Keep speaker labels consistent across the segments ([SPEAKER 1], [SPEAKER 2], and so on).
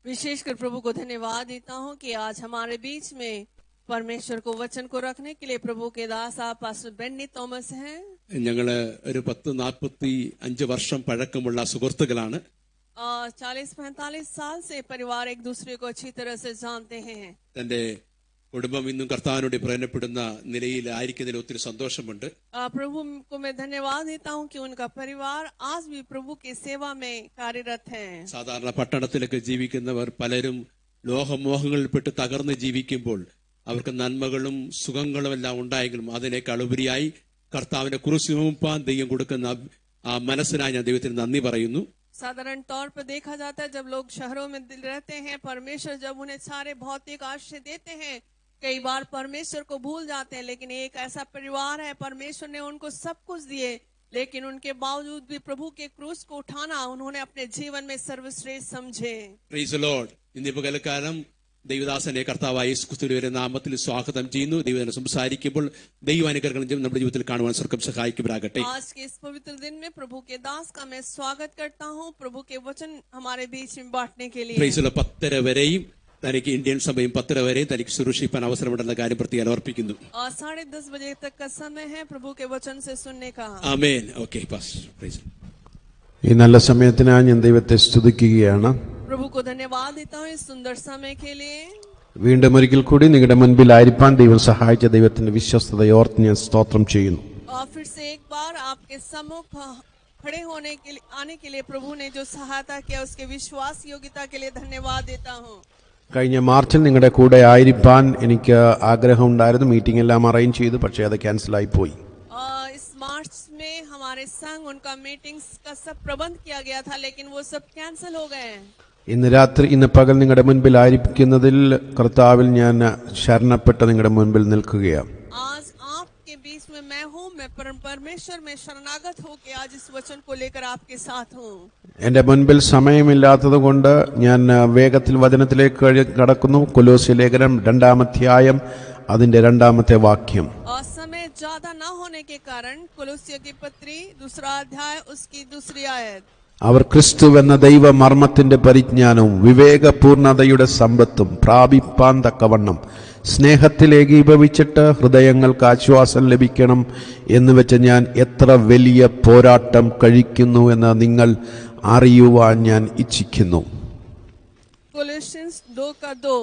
[SPEAKER 1] विशेषकर प्रभु को धन्यवाद देता हूँ कि आज हमारे बीच में परमेश्वर को वचन को रखने के लिए प्रभु के दास आप पास्टर बेन्नी തോമസ് हैं।
[SPEAKER 2] ഞങ്ങള് ഒരു 10-45 വർഷം പഴക്കമുള്ള സുഹൃത്തുക്കളാണ്.
[SPEAKER 1] 40-45 साल से परिवार एक दूसरे को अच्छी तरह से जानते हैं।
[SPEAKER 2] തന്റെ കുടുംബം ഇന്നും കർത്താവിനോട് പ്രേരണപ്പെടുന്ന നിലയിൽ ആയിരിക്കുന്നതിൽ ഒത്തിരി സന്തോഷമുണ്ട്.
[SPEAKER 1] प्रभु को मैं धन्यवाद देता हूँ कि उनका परिवार आज भी प्रभु की सेवा में कार्यरत है।
[SPEAKER 2] സാധാരണ പട്ടണത്തിലൊക്കെ ജീവിക്കുന്നവർ പലരും ലോകമോഹങ്ങളിൽപ്പെട്ട് തകർന്ന് ജീവിക്കുമ്പോൾ അവർക്ക് നന്മകളും സുഖങ്ങളും എല്ലാം ഉണ്ടായെങ്കിലും അതിനേക്കാൾ ഉപരിയായി കർത്താവിന്റെ കുരിശ് ചുമപ്പാൻ ദൈവം കൊടുക്കുന്ന ആ മനസ്സിനായി ഞാൻ ദൈവത്തിന് നന്ദി പറയുന്നു.
[SPEAKER 1] साधारण तौर पर देखा जाता है जब लोग शहरों में रहते हैं, परमेश्वर जब उन्हें सारे भौतिक आशीष देते हैं, कई बार परमेश्वर को भूल जाते हैं। लेकिन एक ऐसा परिवार है, परमेश्वर ने उनको सब कुछ दिए, लेकिन उनके बावजूद भी प्रभु के क्रूस को उठाना उन्होंने अपने जीवन में सर्वश्रेष्ठ समझे।
[SPEAKER 2] Praise the Lord. ഇന്ന് പകൽക്കാലം ദൈവദാസനെ കർത്താവായ യേശു ക്രിസ്തുവിന്റെ നാമത്തിൽ സ്വാഗതം ചെയ്യുന്നു. ദൈവം സംസാരിക്കുമ്പോൾ ദൈവാനുഗ്രഹങ്ങൾ നമ്മുടെ ജീവിതത്തിൽ കാണുവാൻ സ്വർഗ്ഗം സഹായിക്കുമാറാകട്ടെ.
[SPEAKER 1] आज के इस पवित्र दिन में प्रभु के दास का मैं स्वागत करता हूँ, प्रभु के वचन हमारे बीच में बांटने के लिए।
[SPEAKER 2] Praise the Lord. 10:30 വരെയും തനിക്ക് ഇന്ത്യൻ സമയം 10:30 വരെയും തനിക്ക് ശുശ്രൂഷിക്കാൻ അവസരമുണ്ടെന്ന കാര്യം പ്രത്യേകം ഓർപ്പിക്കുന്നു.
[SPEAKER 1] 10:30 बजे तक का समय है प्रभु के वचन से सुनने का।
[SPEAKER 2] ആമേൻ. Okay pastor. പ്രൈസ്.
[SPEAKER 3] ഈ നല്ല സമയത്തിനായി ഞാൻ ദൈവത്തെ സ്തുതിക്കുകയാണ്.
[SPEAKER 1] प्रभु को धन्यवाद देता हूँ इस सुंदर समय के लिए।
[SPEAKER 3] വീണ്ടും ഒരിക്കൽ കൂടി നിങ്ങളുടെ മുൻപിലായിരിക്കാൻ ദൈവം സഹായിച്ച ദൈവത്തിന്റെ വിശ്വസ്തതയെ ഓർത്ത് ഞാൻ സ്തോത്രം ചെയ്യുന്നു.
[SPEAKER 1] और फिर से एक बार आपके सम्मुख खड़े होने के लिए आने के लिए प्रभु ने जो सहायता किया उसके विश्वास योग्यता के लिए धन्यवाद देता हूँ।
[SPEAKER 3] കഴിഞ്ഞ മാർച്ചിൽ നിങ്ങളുടെ കൂടെ ആയിരിക്കാൻ എനിക്ക് ആഗ്രഹമുണ്ടായിരുന്നു. മീറ്റിംഗ് എല്ലാം അറേഞ്ച് ചെയ്തു, പക്ഷേ അത് ക്യാൻസൽ ആയി പോയി.
[SPEAKER 1] इस मार्च में हमारे संग उनका मीटिंग्स का सब प्रबंध किया गया था, लेकिन वो सब कैंसिल हो गए हैं।
[SPEAKER 3] ഇന്ന് പകൽ നിങ്ങളുടെ മുൻപിലായിരിക്കുന്നതിൽ കർത്താവിൽ ഞാൻ ശരണപ്പെട്ട് നിങ്ങളുടെ മുൻപിൽ നിൽക്കുകയാണ്.
[SPEAKER 1] आज आपके बीच में मैं हूँ, मैं परमेश्वर में शरणागत होकर आज इस वचन को लेकर आपके साथ हूँ।
[SPEAKER 3] എന്റെ മുൻപിൽ സമയമില്ലാത്തത് കൊണ്ട് ഞാൻ വേഗത്തിൽ വചനത്തിലേക്ക് കടക്കുന്നു. കൊലോസ്യ ലേഖനം 2-ാം അധ്യായം അതിന്റെ 2-ാമത്തെ വാക്യം.
[SPEAKER 1] और समय ज्यादा न होने के कारण कोलोस्य की पत्री 2 अध्याय उसकी 2 आयत।
[SPEAKER 3] അവർ ക്രിസ്തു എന്ന ദൈവ മർമ്മത്തിന്റെ പരിജ്ഞാനവും വിവേകപൂർണതയുടെ സമ്പത്തും പ്രാപിപ്പാൻ തക്കവണ്ണം സ്നേഹത്തിൽ ഏകീഭവിച്ചിട്ട് ഹൃദയങ്ങൾക്ക് ആശ്വാസം ലഭിക്കണം എന്ന് വെച്ച് ഞാൻ എത്ര വലിയ പോരാട്ടം കഴിക്കുന്നു എന്ന് നിങ്ങൾ അറിയുവാൻ ഞാൻ ഇച്ഛിക്കുന്നു.
[SPEAKER 1] कोलोसियंस 2:2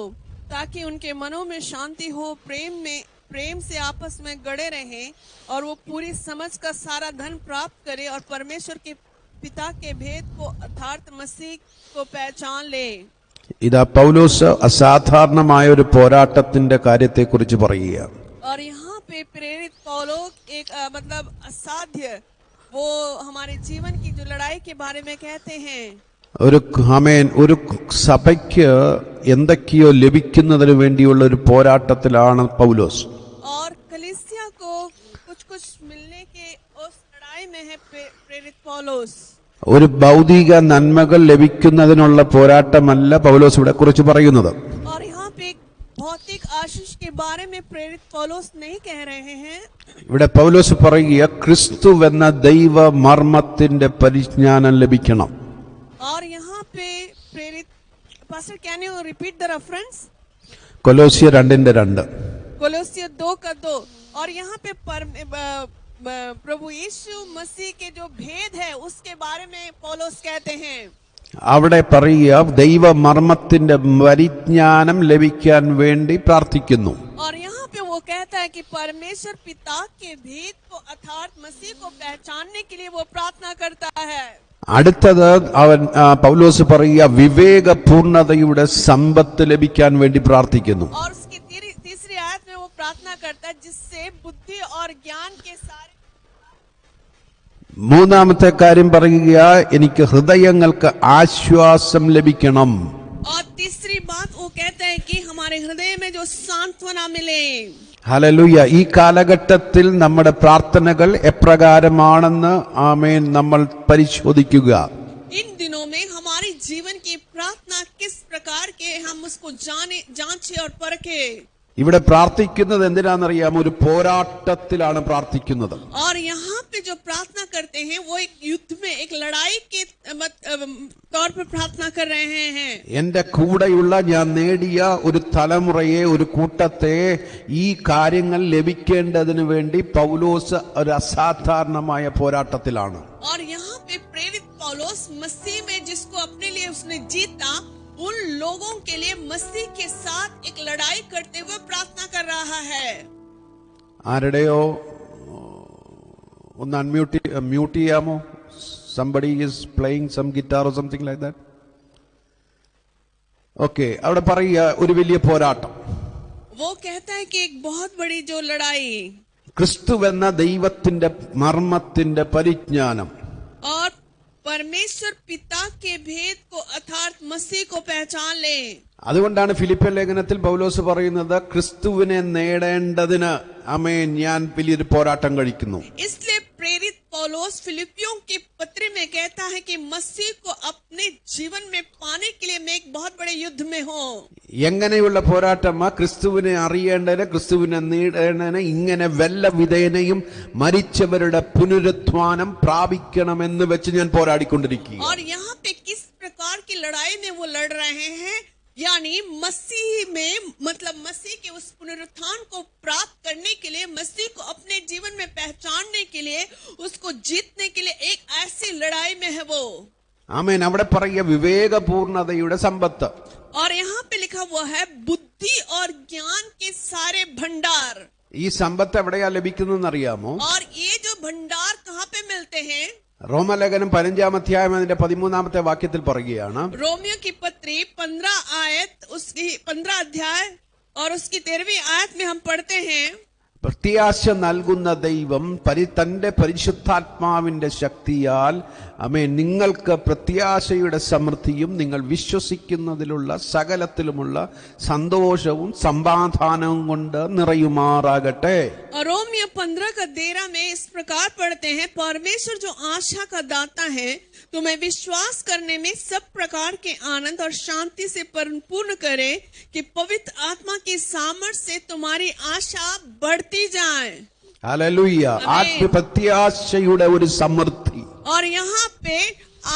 [SPEAKER 1] ताकि उनके मनों में शांति हो, प्रेम से आपस में गड़े रहें और वो पूरी समझ का सारा धन प्राप्त करे और परमेश्वर के पिता के भेद को अर्थात मसीह को पहचान ले।
[SPEAKER 3] ഇതാ പൗലോസ് അസാധാരണമായ ഒരു പോരാട്ടത്തിന്റെ കാര്യത്തെക്കുറിച്ച് പറയുകയാണ്.
[SPEAKER 1] और यहाँ पे प्रेरित पौलोस एक मतलब असाध्य वो हमारे जीवन की जो लड़ाई के बारे में कहते हैं।
[SPEAKER 3] ഒരു സഭയ്ക്ക് എന്തൊക്കെയോ ലഭിക്കുന്നതിന് വേണ്ടിയുള്ള ഒരു പോരാട്ടത്തിലാണ് പൗലോസ്.
[SPEAKER 1] और कलीसिया को कुछ मिलने के उस लड़ाई में है प्रेरित पौलोस।
[SPEAKER 3] ഒരു ഭൗതിക നന്മകൾ ലഭിക്കുന്നതിനുള്ള പോരാട്ടമല്ല പൗലോസ് ഇവിടെ കുറിച്ച് പറയുന്നത്.
[SPEAKER 1] और यहाँ पे भौतिक आशीष के बारे में प्रेरित पौलोस नहीं कह रहे हैं।
[SPEAKER 3] ഇവിടെ പൗലോസ് പറയുക ക്രിസ്തു എന്ന ദൈവ മർമ്മത്തിന്റെ പരിജ്ഞാനം ലഭിക്കണം.
[SPEAKER 1] और यहाँ पे प्रेरित pastor can you repeat the reference?
[SPEAKER 3] കൊലോസ്യ 2:2.
[SPEAKER 1] कोलोसिय 2:2। और यहाँ पे प्रभु यीशु मसीह के जो भेद है उसके बारे में पौलोस कहते हैं।
[SPEAKER 3] അവിടെ പറയുക ദൈവ മർമ്മത്തിന്റെ പരിജ്ഞാനം ലഭിക്കാൻ വേണ്ടി പ്രാർത്ഥിക്കുന്നു.
[SPEAKER 1] और यहाँ पे वो कहता है कि परमेश्वर पिता के भेद को अर्थात मसीह को पहचानने के लिए वो प्रार्थना करता है।
[SPEAKER 3] അടുത്തത് പൗലോസ് പറയുക വിവേകപൂർണതയുടെ സമ്പത്ത് ലഭിക്കാൻ വേണ്ടി പ്രാർത്ഥിക്കുന്നു.
[SPEAKER 1] और उसकी तीसरी आयत में वो प्रार्थना करता है जिससे बुद्धि और ज्ञान के सारे।
[SPEAKER 3] മൂന്നാമത്തെ കാര്യം പറയുക എനിക്ക് ഹൃദയങ്ങൾക്ക് ആശ്വാസം ലഭിക്കണം.
[SPEAKER 1] और तीसरी बात वो कहता है कि हमारे हृदय में जो सांत्वना मिले।
[SPEAKER 3] ഹല്ലേലൂയ. ഈ കാലഘട്ടത്തിൽ നമ്മുടെ പ്രാർത്ഥനകൾ എപ്രകാരമാണെന്ന് ആമേൻ നമ്മൾ പരിശോധിക്കുക.
[SPEAKER 1] इन दिनों में हमारी जीवन की प्रार्थना किस प्रकार के हम उसको जांचे और परखे।
[SPEAKER 3] ഇവിടെ പ്രാർത്ഥിക്കുന്നത് എന്തിനാണെന്നറിയാമോ? ഒരു പോരാട്ടത്തിലാണ് പ്രാർത്ഥിക്കുന്നത്.
[SPEAKER 1] और यहाँ पे जो प्रार्थना करते हैं वो एक युद्ध में, एक लड़ाई के तौर पर प्रार्थना कर रहे हैं।
[SPEAKER 3] എന്റെ കൂടെയുള്ള ഞാൻ നേടിയ ഒരു തലമുറയെ, ഒരു കൂട്ടത്തെ ഈ കാര്യങ്ങൾ ലഭിക്കേണ്ടതിന് വേണ്ടി പൗലോസ് ഒരു അസാധാരണമായ പോരാട്ടത്തിലാണ്.
[SPEAKER 1] और यहाँ पे प्रेरित पौलुस मसीह में जिसको अपने लिए उसने जीता, उन लोगों के लिए मसीह के साथ एक लड़ाई करते हुए प्रार्थना कर रहा है।
[SPEAKER 3] ആരുടെയോ ഒന്ന് മ്യൂട്ട് ചെയ്യാമോ? somebody is playing some guitar or something like that. Okay, അവിടെ പറയുക ഒരു വലിയ പോരാട്ടം.
[SPEAKER 1] वो कहता है कि एक बहुत बड़ी जो लड़ाई,
[SPEAKER 3] ക്രിസ്തുവെന്ന ദൈവത്തിന്റെ മർമ്മത്തിന്റെ പരിജ്ഞാനം,
[SPEAKER 1] और परमेश्वर पिता के भेद को अर्थात मसीह को पहचान ले।
[SPEAKER 3] അതുകൊണ്ടാണ് ഫിലിപ്പിയ ലേഖനത്തിൽ പൗലോസ് പറയുന്നത്, ക്രിസ്തുവിനെ നേടേണ്ടതിന് ആമേൻ ഞാൻ വലിയൊരു പോരാട്ടം കഴിക്കുന്നു.
[SPEAKER 1] इसलिए प्रेरित पौलुस फिलिपियों के पत्र में कहता है कि मसीह को अपने जीवन में पाने के लिए मैं एक बहुत बड़े युद्ध में हूँ.
[SPEAKER 3] എങ്ങനെയുള്ള പോരാട്ടമാ? ക്രിസ്തുവിനെ അറിയേണ്ടതിന്, ക്രിസ്തുവിനെ നേടേണ്ടതിന്, ഇങ്ങനെ വല്ല വിധേനയും മരിച്ചവരുടെ പുനരുത്ഥാനം പ്രാപിക്കണമെന്ന് വെച്ച് ഞാൻ പോരാടിക്കൊണ്ടിരിക്കുക.
[SPEAKER 1] और यहाँ पे किस प्रकार की लड़ाई में वो लड़ रहे हैं, यानी मसीह में, मतलब मसीह के उस पुनरुत्थान को प्राप्त करने के लिए, मसीह को अपने जीवन में पहचानने के लिए, उसको जीतने के लिए एक ऐसी लड़ाई में है वो.
[SPEAKER 3] ആമേൻ. അവിടെ പറയുക വിവേകപൂർണതയുടെ സമ്പത്ത്.
[SPEAKER 1] और यहाँ पे लिखा हुआ है बुद्धि और ज्ञान के सारे भंडार.
[SPEAKER 3] ഈ സമ്പത്ത് എവിടെയാ ലഭിക്കുന്നതെന്ന് അറിയാമോ?
[SPEAKER 1] और ये जो भंडार कहाँ पे मिलते हैं?
[SPEAKER 3] റോമലേഖനം 15 അധ്യായം അതിന്റെ 13 വാക്യത്തിൽ പറയുകയാണ്,
[SPEAKER 1] रोमियो की पत्री 15 आयत, उसकी 15 अध्याय और उसकी 13वीं आयत में हम पढ़ते हैं,
[SPEAKER 3] പ്രത്യാശ നൽകുന്ന ദൈവം തന്റെ പരിശുദ്ധാത്മാവിന്റെ ശക്തിയാൽ ആമേൻ നിങ്ങൾക്ക് പ്രത്യാശയുടെ സമൃദ്ധിയും നിങ്ങൾ വിശ്വസിക്കുന്നതിലുള്ള സകലത്തിലുമുള്ള സന്തോഷവും സമാധാനവും കൊണ്ട് നിറയുമാറാകട്ടെ.
[SPEAKER 1] और रोमियो 15 का 13 में इस प्रकार पढ़ते हैं, परमेश्वर जो आशा का दाता है तुम्हें विश्वास करने में सब प्रकार के आनंद और शांति से परिपूर्ण करे कि पवित्र आत्मा की सामर्थ से तुम्हारी आशा बढ़ती जाए.
[SPEAKER 3] ഹല്ലേലൂയ. ആത്മപ്രത്യാശയുടെ ഒരു സമൃദ്ധി.
[SPEAKER 1] और यहाँ पे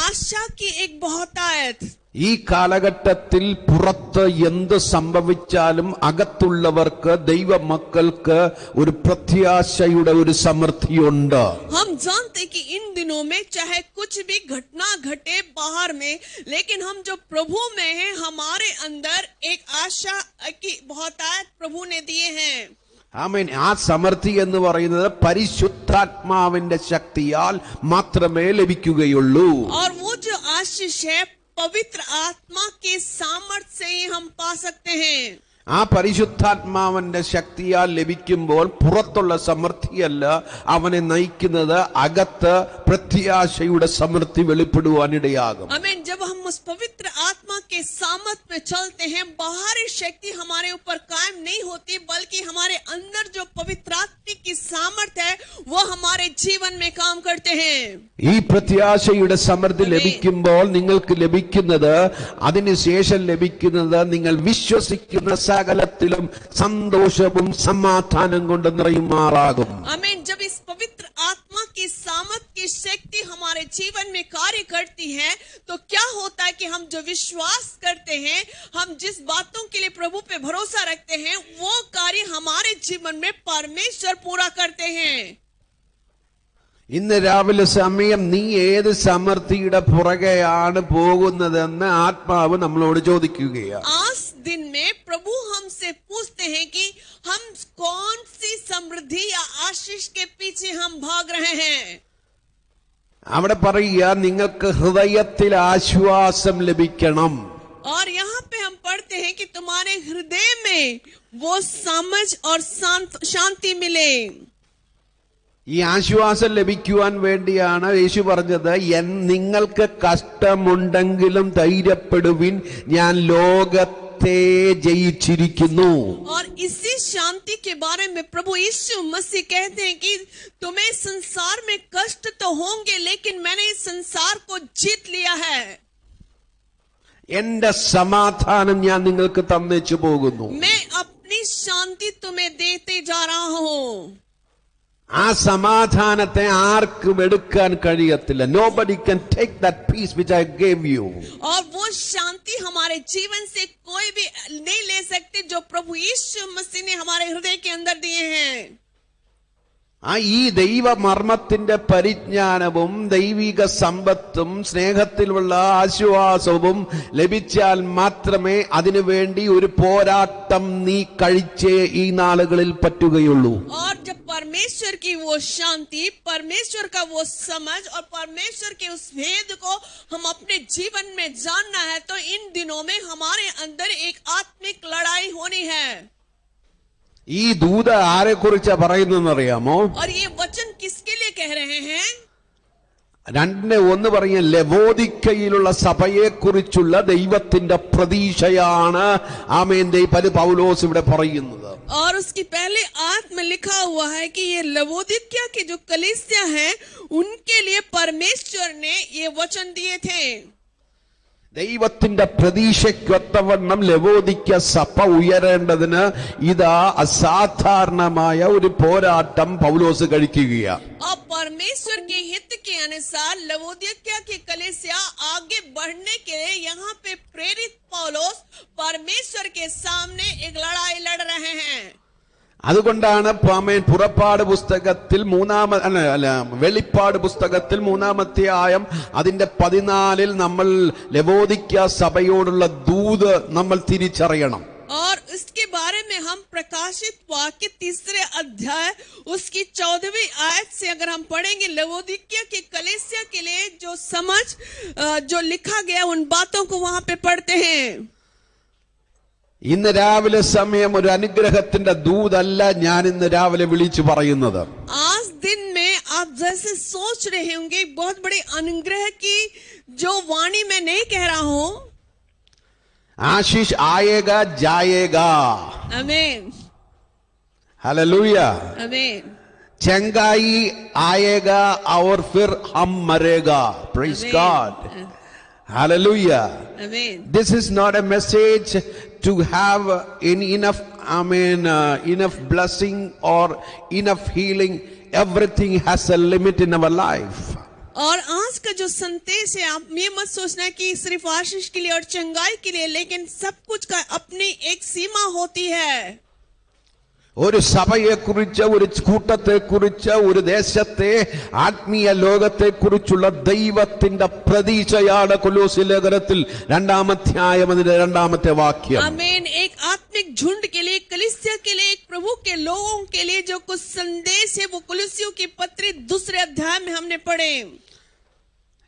[SPEAKER 1] आशा की एक बहुतायत.
[SPEAKER 3] ഈ കാലഘട്ടത്തിൽ പുറത്ത് എന്ത് സംഭവിച്ചാലും അകത്തുള്ളവർക്ക്, ദൈവമക്കൾക്ക് ഒരു പ്രത്യാശയുടെ ഒരു സമൃദ്ധിയുണ്ട്.
[SPEAKER 1] हम जानते कि इन दिनों में चाहे कुछ भी घटना घटे बाहर में, लेकिन हम जो प्रभु में हैं, हमारे अंदर एक आशा की बहुतायत प्रभु ने दिए हैं.
[SPEAKER 3] ആമേൻ. ആ സമൃദ്ധി എന്ന് പറയുന്നത് പരിശുദ്ധാത്മാവിന്റെ ശക്തിയാൽ മാത്രമേ ലഭിക്കുകയുള്ളൂ.
[SPEAKER 1] और वो जो आशीष है पवित्र आत्मा के सामर्थ्य से ही हम पा सकते हैं.
[SPEAKER 3] ആ പരിശുദ്ധാത്മാവിന്റെ ശക്തിയാൽ ലഭിക്കുമ്പോൾ പുറത്തുള്ള സമൃദ്ധിയല്ല അവനെ നയിക്കുന്നത്, അകത്ത് പ്രത്യാശയുടെ സമൃദ്ധി വെളിപ്പെടുവാനിടയാകും.
[SPEAKER 1] आमीन. जब हम उस पवित्र आत्मा के सामर्थ में चलते हैं, बाहरी शक्ति हमारे ऊपर कायम नहीं होती, बल्कि हमारे अंदर जो पवित्र आत्मा की सामर्थ है वो हमारे जीवन में काम करते हैं.
[SPEAKER 3] ഈ പ്രത്യാശയുടെ സമൃദ്ധി ലഭിക്കുമ്പോൾ നിങ്ങൾക്ക് ലഭിക്കുന്നത്, അതിനുശേഷം ലഭിക്കുന്നത്, നിങ്ങൾ വിശ്വസിക്കുന്ന സകലത്തിലും സന്തോഷവും സമാധാനം കൊണ്ട് നിറയുമാറാകും.
[SPEAKER 1] आमीन. जब इस पवित्र आत्मा की सामर्थ की शक्ति हमारे जीवन में कार्य करती है, तो क्या होता है कि हम जो विश्वास करते हैं, हम जिस बातों के लिए प्रभु पे भरोसा रखते हैं, वो कार्य हमारे जीवन में परमेश्वर पूरा करते हैं.
[SPEAKER 3] ഇന്ന് രാവിലെ സമയം നീ ഏത് സമൃദ്ധിയുടെ പുറകെയാണ് പോകുന്നതെന്ന് ആത്മാവ് നമ്മളോട് ചോദിക്കുകയാണ്.
[SPEAKER 1] आज दिन में प्रभु हमसे पूछते हैं कि हम कौन सी समृद्धि या आशीष के पीछे हम भाग रहे हैं.
[SPEAKER 3] അവിടെ പറയുക, നിങ്ങൾക്ക് ഹൃദയത്തിൽ ആശ്വാസം ലഭിക്കണം.
[SPEAKER 1] और यहाँ पे हम पढ़ते हैं कि तुम्हारे हृदय में वो समझ और शांति मिले.
[SPEAKER 3] ഈ ആശ്വാസം ലഭിക്കുവാൻ വേണ്ടിയാണ് യേശു പറഞ്ഞത്, നിങ്ങൾക്ക് കഷ്ടമുണ്ടെങ്കിലും ധൈര്യപ്പെടുവിൻ, ഞാൻ ലോകത്തെ ജയിച്ചിരിക്കുന്നു.
[SPEAKER 1] और इसी शांति के बारे में प्रभु यीशु मसीह कहते हैं कि तुम्हें संसार में कष्ट तो होंगे, लेकिन मैंने इस संसार को जीत लिया है.
[SPEAKER 3] എന്റെ സമാധാനം ഞാൻ നിങ്ങൾക്ക് തന്നേച്ചു പോകുന്നു.
[SPEAKER 1] मैं अपनी शांति तुम्हें देते जा रहा हूँ.
[SPEAKER 3] ആ സമാധാനത്തെ ആർക്കും എടുക്കാൻ കഴിയത്തില്ല. Nobody can take that peace which I gave you.
[SPEAKER 1] और वो शांति हमारे जीवन से कोई भी नहीं ले सकते जो प्रभु यीशु मसीह ने हमारे हृदय के अंदर दिए हैं.
[SPEAKER 3] ഈ ദൈവമർമ്മത്തിന്റെ പരിജ്ഞാനവും ദൈവിക സമ്പത്തും സ്നേഹത്തിലുള്ള ആശ്വാസവും ലഭിച്ചാൽ മാത്രമേ അതിനുവേണ്ടി ഒരു പോരാട്ടം നീ കഴിച്ചേ ഈ നാളുകളിൽ പറ്റുകയുള്ളൂ.
[SPEAKER 1] और जब परमेश्वर की वो शांति, परमेश्वर का वो समझ और परमेश्वर के उस भेद को हम अपने जीवन में जानना है तो इन दिनों में हमारे अंदर एक आत्मिक लड़ाई होनी है.
[SPEAKER 3] ഈ ദൂത ആരെ കുറിച്ചാ പറയുന്നറിയാമോ?
[SPEAKER 1] और ये वचन किसके लिए कह रहे हैं?
[SPEAKER 3] 2:1 പറയും ലവോദിക്കയിലുള്ള സഭയെ കുറിച്ചുള്ള ദൈവത്തിന്റെ പ്രതീക്ഷയാണ് ആമേൻ പൗലോസ് ഇവിടെ പറയുന്നത്.
[SPEAKER 1] और उसकी पहले आत्म में लिखा हुआ है कि ये लवोदिकिया के जो कलीसिया हैं उनके लिए परमेश्वर ने ये वचन दिए थे.
[SPEAKER 3] ദൈവത്തിന്റെ പ്രതീക്ഷയ്ക്കൊത്തവണ്ണം ലവോദിക്ക സഭ ഉയരേണ്ടതിന് ഇതാ അസാധാരണമായ ഒരു പോരാട്ടം പൗലോസ് കഴിക്കുകയാണ്.
[SPEAKER 1] और परमेश्वर के हित के अनुसार लवोदिकिया की कलीसिया आगे बढ़ने के लिए यहाँ पे प्रेरित पौलुस परमेश्वर के सामने एक लड़ाई लड़ रहे हैं.
[SPEAKER 3] അതുകൊണ്ടാണ് പുറപ്പാട് പുസ്തകത്തിൽ വെളിപ്പാട് പുസ്തകത്തിൽ 3-ാം അതിന്റെ 14 നമ്മൾ ലവോദിക്ക സഭയോടുള്ള ദൂത് നമ്മൾ തിരിച്ചറിയണം.
[SPEAKER 1] और इसके बारे में हम प्रकाशित वाक्य 3 अध्याय उसकी 14वीं आयत से अगर हम पढ़ेंगे लवोदिकिया की कलीसिया के लिए जो समझ जो लिखा गया उन बातों को वहां पे पढ़ते हैं.
[SPEAKER 3] ഇന്ന് രാവിലെ സമയം ഒരു അനുഗ്രഹത്തിന്റെ ദൂതല്ല ഞാൻ ഇന്ന് രാവിലെ വിളിച്ചു പറയുന്നത്.
[SPEAKER 1] आज दिन में आप जैसे सोच रहे होंगे बहुत बड़ी अनुग्रह की जो वाणी मैं नहीं कह रहा हूं.
[SPEAKER 3] आशीष आएगा जाएगा.
[SPEAKER 1] आमीन.
[SPEAKER 3] हालेलुया.
[SPEAKER 1] आमीन.
[SPEAKER 3] चंगाई आएगा और फिर हम मरेगा. Praise God. Hallelujah.
[SPEAKER 1] Amen.
[SPEAKER 3] This is not a message to have enough enough blessing or enough healing. Everything has a limit in our life.
[SPEAKER 1] और आज का जो संदेश है आप ये मत सोचना कि सिर्फ आशीष के लिए और चंगाई के लिए, लेकिन सब कुछ का अपनी एक सीमा होती है.
[SPEAKER 3] ഒരു സഭയെ കുറിച്ച് ഒരു കൂട്ടത്തെ കുറിച്ച് ഒരു ദേശത്തെ ആത്മീയ ലോകത്തെ കുറിച്ചുള്ള ദൈവത്തിന്റെ പ്രതീക്ഷയാണ് കൊലോസ്യ ലേഖനത്തിൽ 2-ാം അതിന്റെ 2-ാമത്തെ വാക്യം.
[SPEAKER 1] आमीन. एक आत्मिक झुंड के लिए, कलीसिया के लिए, एक प्रभु के लोगों के लिए जो कुछ संदेश है वो कुलुस्सियों की पत्री 2 अध्याय में हमने पढ़े.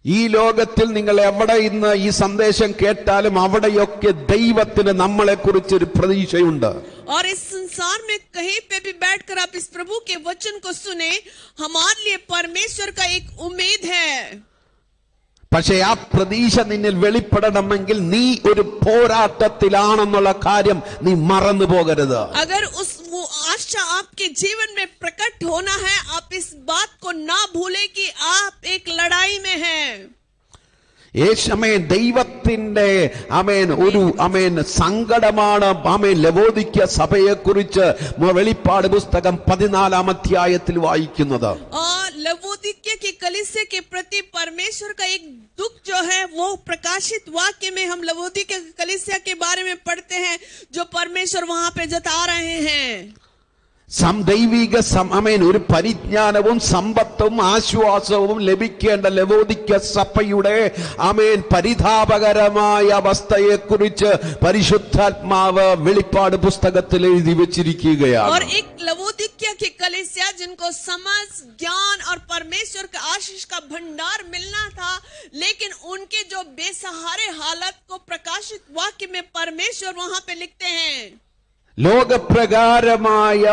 [SPEAKER 3] ഈ ലോകത്തിൽ നിങ്ങൾ എവിടെ ഇന്ന് ഈ സന്ദേശം കേട്ടാലും അവിടെയൊക്കെ ദൈവത്തിന് നമ്മളെ കുറിച്ച് ഒരു പ്രതീക്ഷയുണ്ട്.
[SPEAKER 1] और इस संसार में कहीं पे भी बैठकर आप इस प्रभु के वचन को सुने, हमारे लिए परमेश्वर का एक उम्मीद है.
[SPEAKER 3] പക്ഷേ ആ പ്രതീക്ഷ നിന്നിൽ വെളിപ്പെടണമെങ്കിൽ നീ ഒരു പോരാട്ടത്തിലാണെന്നുള്ള കാര്യം നീ മറന്നു പോകരുത്.
[SPEAKER 1] अगर वो आशा आपके जीवन में प्रकट होना है, आप इस बात को ना भूलें कि आप एक लड़ाई में हैं. ദൈവത്തിന്റെ ഒരു സങ്കടമാണ് ലവോദിക്ക സഭയെ കുറിച്ച് വെളിപ്പാട് പുസ്തകം 14-ാം അധ്യായത്തിൽ വായിക്കുന്നത്. लवोदिकिया की कलीसिया के प्रति परमेश्वर का एक दुख जो है वो प्रकाशित वाक्य में हम लवोदिकिया की कलीसिया के बारे में पढ़ते हैं जो परमेश्वर वहां पे जता रहे हैं.
[SPEAKER 3] ദൈവിക ഒരു പരിജ്ഞാനവും സമ്പത്തും ആശ്വാസവും ലഭിക്കേണ്ട ലവോദിക്ക സഭയുടെ പരിതാപകരമായ അവസ്ഥയെ കുറിച്ച് പരിശുദ്ധാത്മാവ് വെളിപ്പാട് പുസ്തകത്തിൽ എഴുതി വെച്ചിരിക്കുകയാണ്.
[SPEAKER 1] और एक लवोदिकिया की कलीसिया जिनको समझ, ज्ञान और परमेश्वर के आशीष का भंडार मिलना था, लेकिन उनके जो बेसहारे हालत को प्रकाशित वाक्य में परमेश्वर वहां पे लिखते हैं.
[SPEAKER 3] ലോകപ്രകാരമായ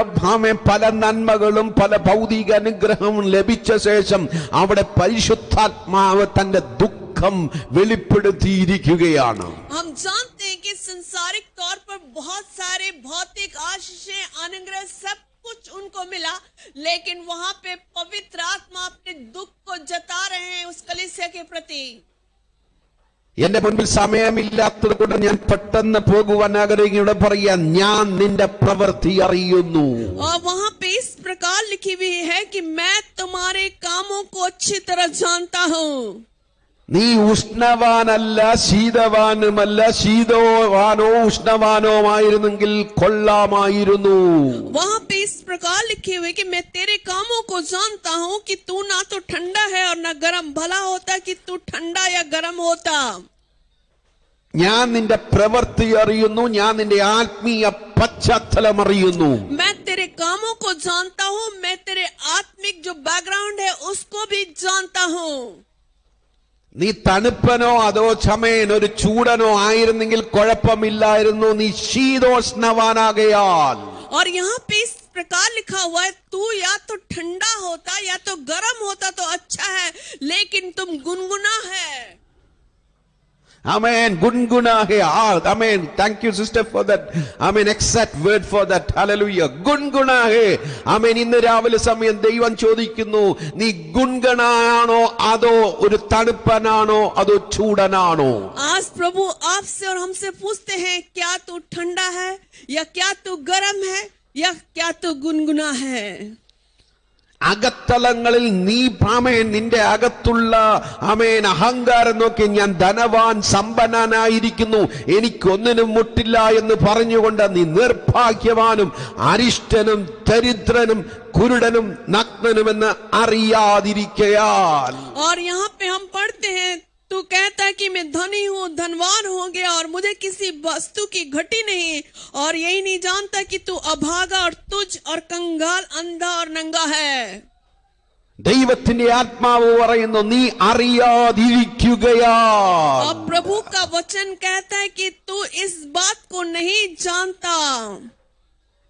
[SPEAKER 3] പല നന്മകളും പല ഭൗതിക അനുഗ്രഹവും ലഭിച്ച ശേഷം അവിടെ പരിശുദ്ധാത്മാവ് തന്റെ ദുഃഖം വെളിപ്പെടുത്തിയിരിക്കുകയാണ്.
[SPEAKER 1] हम जानते हैं कि संसारिक तौर पर बहुत सारे भौतिक आशीषें, अनुग्रह सब कुछ उनको मिला, लेकिन वहां पे पवित्र आत्मा अपने दुख को जता रहे हैं उस कलीसिया के प्रति.
[SPEAKER 3] എന്റെ മുൻപിൽ സമയമില്ലാത്തത് കൊണ്ട് ഞാൻ പെട്ടെന്ന് പോകുവാൻ ആഗ്രഹിക്കുന്ന പറയാം, ഞാൻ നിന്റെ പ്രവൃത്തി അറിയുന്നു.
[SPEAKER 1] और वहां पे इस प्रकार लिखी हुई है कि मैं तुम्हारे कामों को अच्छी तरह जानता हूँ।
[SPEAKER 3] നീ ഉഷ്ണവാനല്ല ശീതവാനുമല്ല, ശീതവാനോ ഉഷ്ണവാനോ ആയിരുന്നെങ്കിൽ കൊള്ളാമായിരുന്നു.
[SPEAKER 1] वहाँ पे इस प्रकार लिखे हुए कि मैं तेरे कामों को जानता हूँ कि तू ना तो ठंडा है और ना गर्म। भला होता कि तू ठंडा या गर्म होता।
[SPEAKER 3] ഞാൻ നിന്റെ പ്രവൃത്തി അറിയുന്നു, ഞാൻ നിന്റെ ആത്മീയ പശ്ചാത്തലം അറിയുന്നു.
[SPEAKER 1] मैं तेरे कामों को जानता हूँ, मैं तेरे आत्मिक जो बैकग्राउंड है उसको भी जानता हूँ।
[SPEAKER 3] നീ തണുപ്പനോ അതോ ചമയൻ ഒരു ചൂടനോ ആയിരുന്നെങ്കിൽ കുഴപ്പമില്ലായിരുന്നു, നീ ശീതോഷ്ണവാനാകയാൽ.
[SPEAKER 1] और यहाँ पे इस प्रकार लिखा हुआ है, तू या तो ठंडा होता या तो गर्म होता तो अच्छा है, लेकिन तुम गुनगुना है।
[SPEAKER 3] Amen. Gunguna hai. Amen. Thank you, sister, for that. Amen. Exact word for that. Hallelujah. Gunguna hai. Amen. ഇന്ന് രാവിലെ സമയം ദൈവം ചോദിക്കുന്നു, നീ ഗുൺഗണാണോ അതോ ഒരു തണുപ്പനാണോ അതോ ചൂടനാണോ?
[SPEAKER 1] आज प्रभु आपसे और हमसे पूछते हैं, क्या तू ठंडा है या क्या तू गर्म है या क्या तू गुनगुना है?
[SPEAKER 3] അകത്തളങ്ങളിൽ നീ ആമേൻ നിന്റെ അകത്തുള്ള ആമേൻ അഹങ്കാരം നോക്കി ഞാൻ ധനവാൻ സമ്പന്നനായിരിക്കുന്നു, എനിക്കൊന്നിനും മുട്ടില്ല എന്ന് പറഞ്ഞുകൊണ്ട് നീ നിർഭാഗ്യവാനും അരിഷ്ടനും ദരിദ്രനും കുരുടനും നഗ്നനുമെന്ന് അറിയാതിരിക്കയാൽ.
[SPEAKER 1] और यहाँ पे हम पढ़ते हैं, तू कहता है कि मैं धनी हूँ, धनवान हो गया और मुझे किसी वस्तु की घटी नहीं, और यही नहीं जानता कि तू अभागा और तुझ और कंगाल, अंधा और नंगा है।
[SPEAKER 3] ദൈവത്തിന്റെ ആത്മാവ് പറയുന്നു, നീ അറിയാതിരിക്കുകയാൽ.
[SPEAKER 1] अब प्रभु का वचन कहता है कि तू इस बात को नहीं जानता।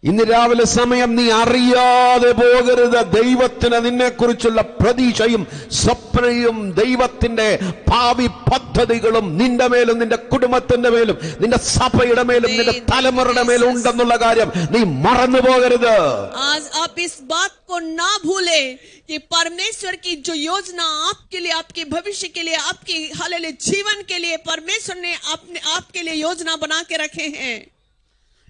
[SPEAKER 3] ഇന്ന് രാവിലെ സമയം നീ അറിയാതെ പോകരുത്. ദൈവത്തിന് നിന്നെ കുറിച്ചുള്ള പ്രതീക്ഷയും സ്വപ്നയും ദൈവത്തിന്റെ ഭാവി പദ്ധതികളും നിന്റെ മേലും നിന്റെ കുടുംബത്തിന്റെ മേലും നിന്റെ സഭയുടെ മേലും നിന്റെ തലമുറയുടെ മേലും ഉണ്ടെന്നുള്ള കാര്യം നീ മറന്നു പോകരുത്.
[SPEAKER 1] आज आप इस बात को ना भूले कि परमेश्वर की जो योजना आपके लिए, आपके भविष्य के लिए, आपके हालेलुया जीवन के लिए परमेश्वर ने आपके लिए योजना बना के रखे हैं।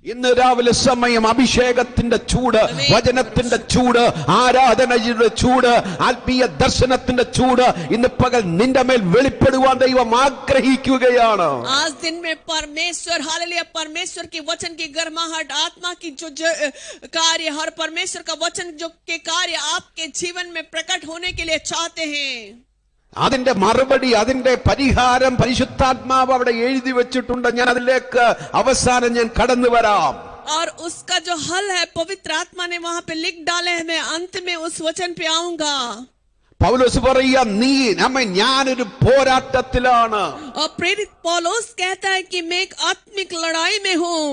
[SPEAKER 3] ഇന്ന് രാവിലെ സമയം അഭിഷേകത്തിന്റെ ചൂട്, വചനത്തിന്റെ ചൂട്, ആരാധനയുടെ ചൂട്, ആത്മീയ ദർശനത്തിന്റെ ചൂട് ഇന്ന് പകൽ നിന്റെ മേൽ വെളിപ്പെടുവാൻ ദൈവം ആഗ്രഹിക്കുകയാണ്.
[SPEAKER 1] आज दिन में परमेश्वर हालेलुया परमेश्वर के वचन की गर्माहट, आत्मा की जो कार्य, हर परमेश्वर का वचन जो के कार्य आपके जीवन में प्रकट होने के लिए चाहते हैं।
[SPEAKER 3] അതിന്റെ മറുപടി, അതിന്റെ പരിഹാരം പരിശുദ്ധാത്മാവ് അവിടെ എഴുതി വെച്ചിട്ടുണ്ട്. ഞാൻ അതിലേക്ക് അവസാനം ഞാൻ കടന്നു വരാം.
[SPEAKER 1] और उसका जो हल है पवित्र आत्मा ने वहां पे लिख डाले हैं। मैं अंत में उस वचन पे आऊंगा।
[SPEAKER 3] പൗലോസ് പറയുക, നീ ഞാനൊരു പോരാട്ടത്തിലാണ്.
[SPEAKER 1] और प्रेरित पौलुस कहता है कि मैं एक आत्मिक लड़ाई में हूँ।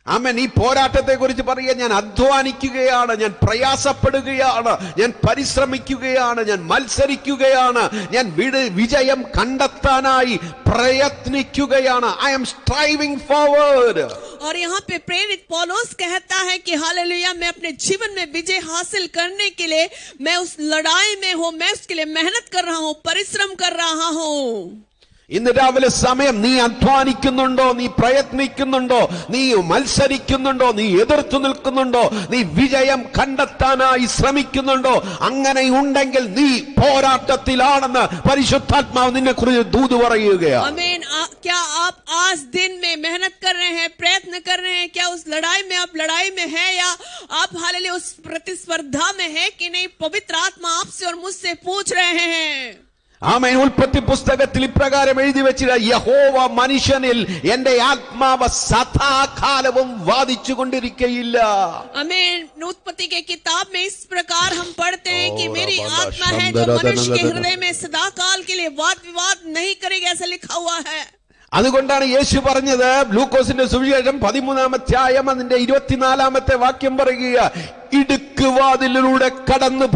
[SPEAKER 3] ആമേൻ. ഈ പോരാട്ടത്തെ കുറിച്ച് പറയുക, ഞാൻ അധ്വാനിക്കുകയാണ്, ഞാൻ പ്രയാസപ്പെടുകയാണ്, ഞാൻ പരിശ്രമിക്കുകയാണ്, ഞാൻ മത്സരിക്കുകയാണ്, ഞാൻ വിജയം കണ്ടെത്താനായി പ്രയത്നിക്കുകയാണ്. I am striving forward.
[SPEAKER 1] और यहाँ पे प्रेरित पौलुस कहता है कि हालेलुया मैं अपने जीवन में विजय हासिल करने के लिए मैं उस लड़ाई में हूँ, मैं उसके लिए मेहनत कर रहा हूँ, परिश्रम कर रहा हूँ।
[SPEAKER 3] ഇന്ന് രാവിലെ സമയം നീ അധ്വാനിക്കുന്നുണ്ടോ, നീ പ്രയത്നിക്കുന്നുണ്ടോ, നീ മത്സരിക്കുന്നുണ്ടോ, നീ എതിർത്തു നിൽക്കുന്നുണ്ടോ, നീ വിജയം കണ്ടെത്താനായി ശ്രമിക്കുന്നുണ്ടോ? അങ്ങനെ ഉണ്ടെങ്കിൽ നീ പോരാട്ടത്തിലാണെന്ന് പരിശുദ്ധാത്മാവ് നിന്നെ കുറിച്ച് ദൂത് പറയുകയാണ്.
[SPEAKER 1] आमीन। क्या आप आज दिन में मेहनत कर रहे हैं, प्रयत्न कर रहे हैं? क्या उस लड़ाई में आप लड़ाई में है या आप हालेलुया उस प्रतिस्पर्धा में है कि नहीं? पवित्र आत्मा आपसे और मुझसे पूछ रहे हैं।
[SPEAKER 3] ആമേൻ. ഉൽപ്പത്തി പുസ്തകത്തിൽ ഇപ്രകാരം എഴുതി വെച്ചിട്ട്, യഹോവ മനുഷ്യനിൽ എന്റെ ആത്മാവ് സദാകാലവും വാദിച്ചു കൊണ്ടിരിക്കയില്ല.
[SPEAKER 1] आमीन। उत्पत्ति के किताब में इस प्रकार हम पढ़ते हैं कि मेरी आत्मा है जो मनुष्य के हृदय में सदाकाल के लिए वाद विवाद नहीं करेगी, ऐसा लिखा हुआ है।
[SPEAKER 3] അതുകൊണ്ടാണ് യേശു പറഞ്ഞത്, ലൂക്കോസിന്റെ സുവിശേഷം 13-ാം അധ്യായം അതിന്റെ 24-ാമത്തെ വാക്യം പറയുക, ഇടുക്കുവാതിലൂടെ കടന്നു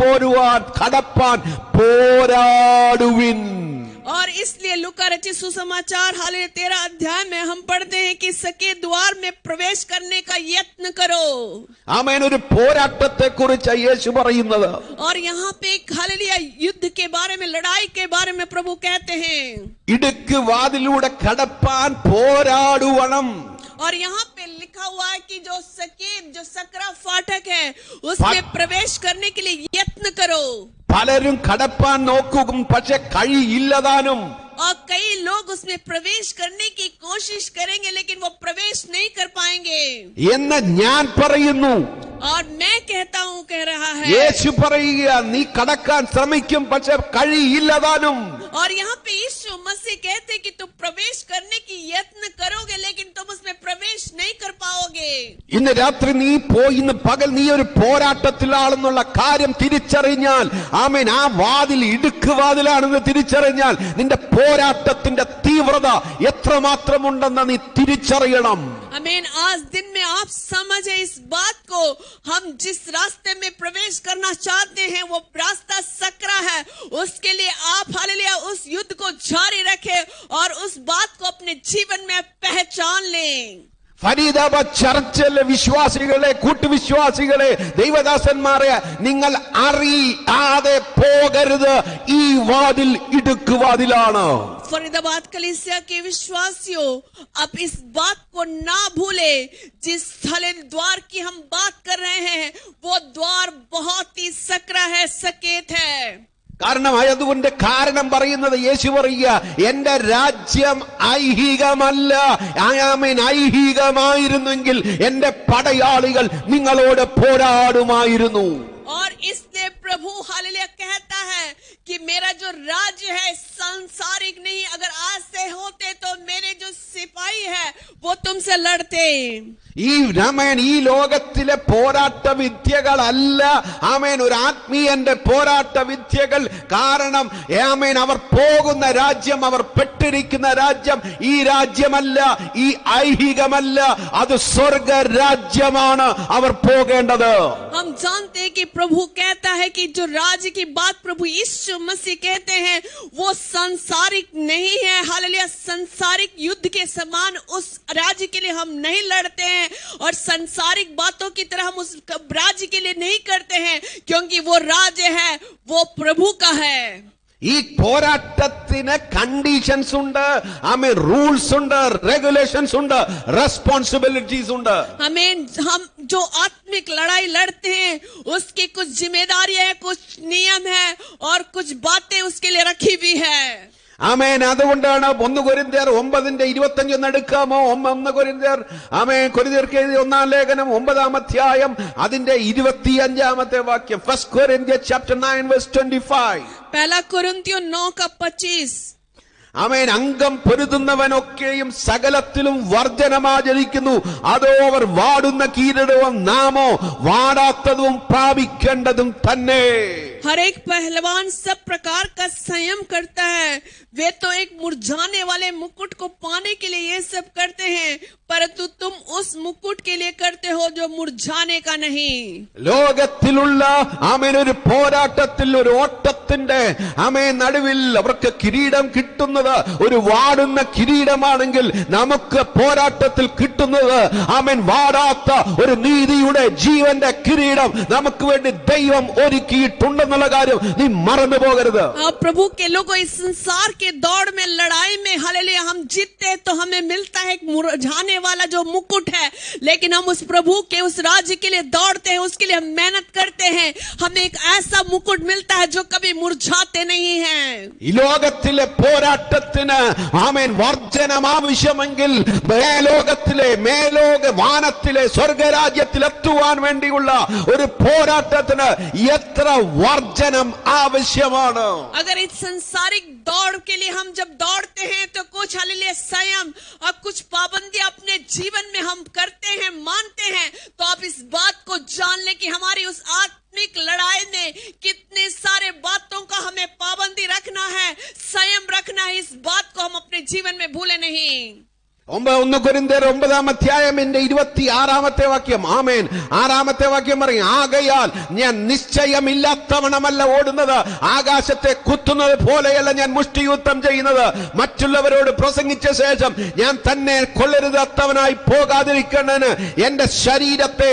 [SPEAKER 3] കടപ്പാൻ പോരാടുവിൻ.
[SPEAKER 1] और इसलिए लूका रचित सुसमाचार हालेलुया 13 अध्याय में हम पढ़ते हैं कि सके द्वार में प्रवेश करने का यत्न करो।
[SPEAKER 3] ആമേൻ. ഒരു പോരാട്ടത്തെ കുറിച്ച് യേശു പറയുന്നത്.
[SPEAKER 1] और यहाँ पे हालेलुया युद्ध के बारे में, लड़ाई के बारे में प्रभु कहते हैं।
[SPEAKER 3] ഇടുക്കുവാതിലൂടെ കടപ്പാൻ പോരാടുവണം.
[SPEAKER 1] और यहाँ पे लिखा हुआ है कि जो सकेत जो सकरा फाटक है उसमें प्रवेश करने के लिए यत्न करो।
[SPEAKER 3] പലരും കടപ്പാൻ നോക്കും, പക്ഷെ കഴിയില്ലതാനും.
[SPEAKER 1] और कई लोग उसमें प्रवेश करने की कोशिश करेंगे लेकिन वो प्रवेश नहीं कर पाएंगे
[SPEAKER 3] എന്ന് ഞാൻ പറയുന്നു.
[SPEAKER 1] और मैं कहता हूँ, कह रहा है
[SPEAKER 3] യേശു പറയുക, നീ കടക്കാൻ ശ്രമിക്കും, പക്ഷെ കഴിയില്ലതാനും.
[SPEAKER 1] और यहाँ पे यीशु मसीह कहते कि तुम प्रवेश करने की यत्न करोगे लेकिन तुम उसमें प्रवेश नहीं कर पाओगे।
[SPEAKER 3] ഇന്ന് രാത്രി ഇന്ന് പകൽ നീ ഒരു പോരാട്ടത്തിലാണെന്നുള്ള കാര്യം തിരിച്ചറിഞ്ഞാൽ, ആമേൻ, ആ വാതിൽ ഇടുക്കുവാതിലാണെന്ന് തിരിച്ചറിഞ്ഞാൽ നിന്റെ പോരാട്ടത്തിന്റെ തീവ്രത എത്രമാത്രമുണ്ടെന്ന് നീ തിരിച്ചറിയണം.
[SPEAKER 1] आमीन। आज दिन में आप समझे इस बात को, हम जिस रास्ते में प्रवेश करना चाहते हैं वो रास्ता सकरा है। उसके लिए आप हालेलुया उस युद्ध को जारी रखें और उस बात को अपने जीवन में पहचान लें।
[SPEAKER 3] ഫരീദാബാദ് ചർച്ചിലെ വിശ്വാസികളെ, കൂട്ടുവിശ്വാസികളെ, ദൈവദാസന്മാരെ, നിങ്ങൾ അറിയാതെ പോകരുത്. ഈ വാതിൽ ഇടുക്കുവാതിലാണ്.
[SPEAKER 1] फरीदाबाद कलीसिया के विश्वासियों, अब इस बात को ना भूले, जिस थले द्वार की हम बात कर रहे हैं वो द्वार बहुत ही सकरा है, सकेत है।
[SPEAKER 3] കാരണം അതുകൊണ്ട് കാരണം പറയുന്നത് യേശു പറയുക, എന്റെ രാജ്യം ഐഹികമല്ല. ആമേൻ. ഐഹികമായിരുന്നെങ്കിൽ എന്റെ പടയാളികൾ നിങ്ങളോട് പോരാടുമായിരുന്നു.
[SPEAKER 1] और इसलिए प्रभु हालेलुया कहता है कि मेरा जो राज्य है सांसारिक नहीं, अगर आज से होते तो मेरे जो सिपाही है वो तुमसे लड़ते।
[SPEAKER 3] ഈ ലോകത്തിലെ പോരാട്ട വിദ്യകളല്ല, ആമേൻ, ഒരു ആത്മീയന്റെ പോരാട്ട വിദ്യകൾ. കാരണം ആമേൻ, അവർ പോകുന്ന രാജ്യം, അവർ പെട്ടിരിക്കുന്ന രാജ്യം ഈ രാജ്യമല്ല, ഈ ഐഹികമല്ല, അത് സ്വർഗ രാജ്യമാണ് അവർ പോകേണ്ടത്.
[SPEAKER 1] हम जानते हैं कि प्रभु कहता है कि जो राज्य की बात प्रभु यीशु मसीह कहते हैं वो सांसारिक नहीं है। हालेलुया, सांसारिक युद्ध के समान उस राज्य के लिए हम नहीं लड़ते हैं और सांसारिक बातों की तरह हम उस राज्य के लिए नहीं करते हैं, क्योंकि वो राज्य है वो प्रभु का है।
[SPEAKER 3] ഈ പോരാട്ടത്തിന് കണ്ടീഷൻസ് ഉണ്ട്, ആമേൻ, റൂൾസ് ഉണ്ട്, റെഗുലേഷൻസ് ഉണ്ട്, റെസ്പോൺസിബിലിറ്റീസ് ഉണ്ട്.
[SPEAKER 1] हमें हम जो आत्मिक लड़ाई लड़ते हैं उसकी कुछ जिम्मेदारियां, कुछ नियम है और कुछ बातें उसके लिए रखी हुई है।
[SPEAKER 3] ആമേൻ. അതുകൊണ്ടാണ് 1 കൊരിന്ത്യർ 9:25 എടുക്കാമോ? 1 കൊരിന്ത്യർ, ആമേൻ, കൊരിന്ത്യർക്ക് എഴുതിയ 1-ാം ലേഖനം 9-ാം അധ്യായം അതിന്റെ 25-ാമത്തെ വാക്യം. 1 Corinthians chapter 9 verse 25.
[SPEAKER 1] पहला कुरिन्थियों 9:25।
[SPEAKER 3] ആമേൻ. അംഗം പൊരുതുന്നവനൊക്കെയും സകലത്തിലും വർജനമാചരിക്കുന്നു, അതോ അവർ വാടുന്ന കീരിടവും നാമോ വാടാത്തതും പ്രാപിക്കേണ്ടതും തന്നെ.
[SPEAKER 1] हर एक पहलवान सब प्रकार का संयम करता है। वे तो एक मुरझाने वाले मुकुट को पाने के लिए ये सब करते हैं, परंतु तुम उस मुकुट के लिए करते हो जो मुरझाने का नहीं।
[SPEAKER 3] ലോകത്തിലുള്ള ആമേൻ ഒരു പോരാട്ടത്തിൽ, ഒരു ഓട്ടത്തിന്റെ ആമേൻ നടുവിൽ അവർക്ക് കിരീടം കിട്ടുന്നത് ഒരു വാടുന്ന കിരീടമാണെങ്കിൽ നമുക്ക് പോരാട്ടത്തിൽ കിട്ടുന്നത് ആമേൻ വാടാത്ത ഒരു നീതിയുടെ ജീവന്റെ കിരീടം നമുക്ക് വേണ്ടി ദൈവം ഒരുക്കിയിട്ടുണ്ടെന്നുള്ള കാര്യം നീ മറന്നു പോകരുത്.
[SPEAKER 1] प्रभु के लोगों, इस संसार के दौड़ में, लड़ाई में हालेलुया हम जीतते हैं तो हमें मिलता है एक मुरझाने वाला जो मुकुट है, लेकिन हम उस प्रभु के उस राज्य के लिए दौड़ते हैं, उसके लिए हम मेहनत करते हैं, हमें एक ऐसा मुकुट मिलता है जो कभी मुरझाते नहीं है।
[SPEAKER 3] ഈ ലോകത്തിലെ പോരാട്ടത്തിന് ആമേൻ വർജനം ആവശ്യമെങ്കിൽ മേലോക വാനത്തിലെ സ്വർഗരാജ്യത്തിൽ എത്തുവാൻ വേണ്ടിയുള്ള ഒരു പോരാട്ടത്തിന് എത്ര വർജനം ആവശ്യമാണ്.
[SPEAKER 1] अगर इस संसारिक दौड़ के लिए हम जब दौड़ते हैं तो कुछ हालेलुया संयम और कुछ पाबंदियां अपने जीवन में हम करते हैं, मानते हैं, तो आप इस बात को जान लें कि हमारी उस आत्मिक लड़ाई में कितने सारे बातों का हमें पाबंदी रखना है, संयम रखना है। इस बात को हम अपने जीवन में भूले नहीं।
[SPEAKER 3] 1 കൊരിന്ത്യർ 9-ാം അധ്യായം 26-ാമത്തെ വാക്യം. ആമേൻ. 6-ാമത്തെ വാക്യം പറയും, ആകയാൽ ഞാൻ നിശ്ചയമില്ലാത്തവണമല്ല ഓടുന്നത്, ആകാശത്തെ കുത്തുന്നത് പോലെയല്ല ഞാൻ മുഷ്ടിയുദ്ധം ചെയ്യുന്നത്. മറ്റുള്ളവരോട് പ്രസംഗിച്ച ശേഷം ഞാൻ തന്നെ കൊള്ളരുതാത്തവനായി പോകാതിരിക്കണമെന്ന് എന്റെ ശരീരത്തെ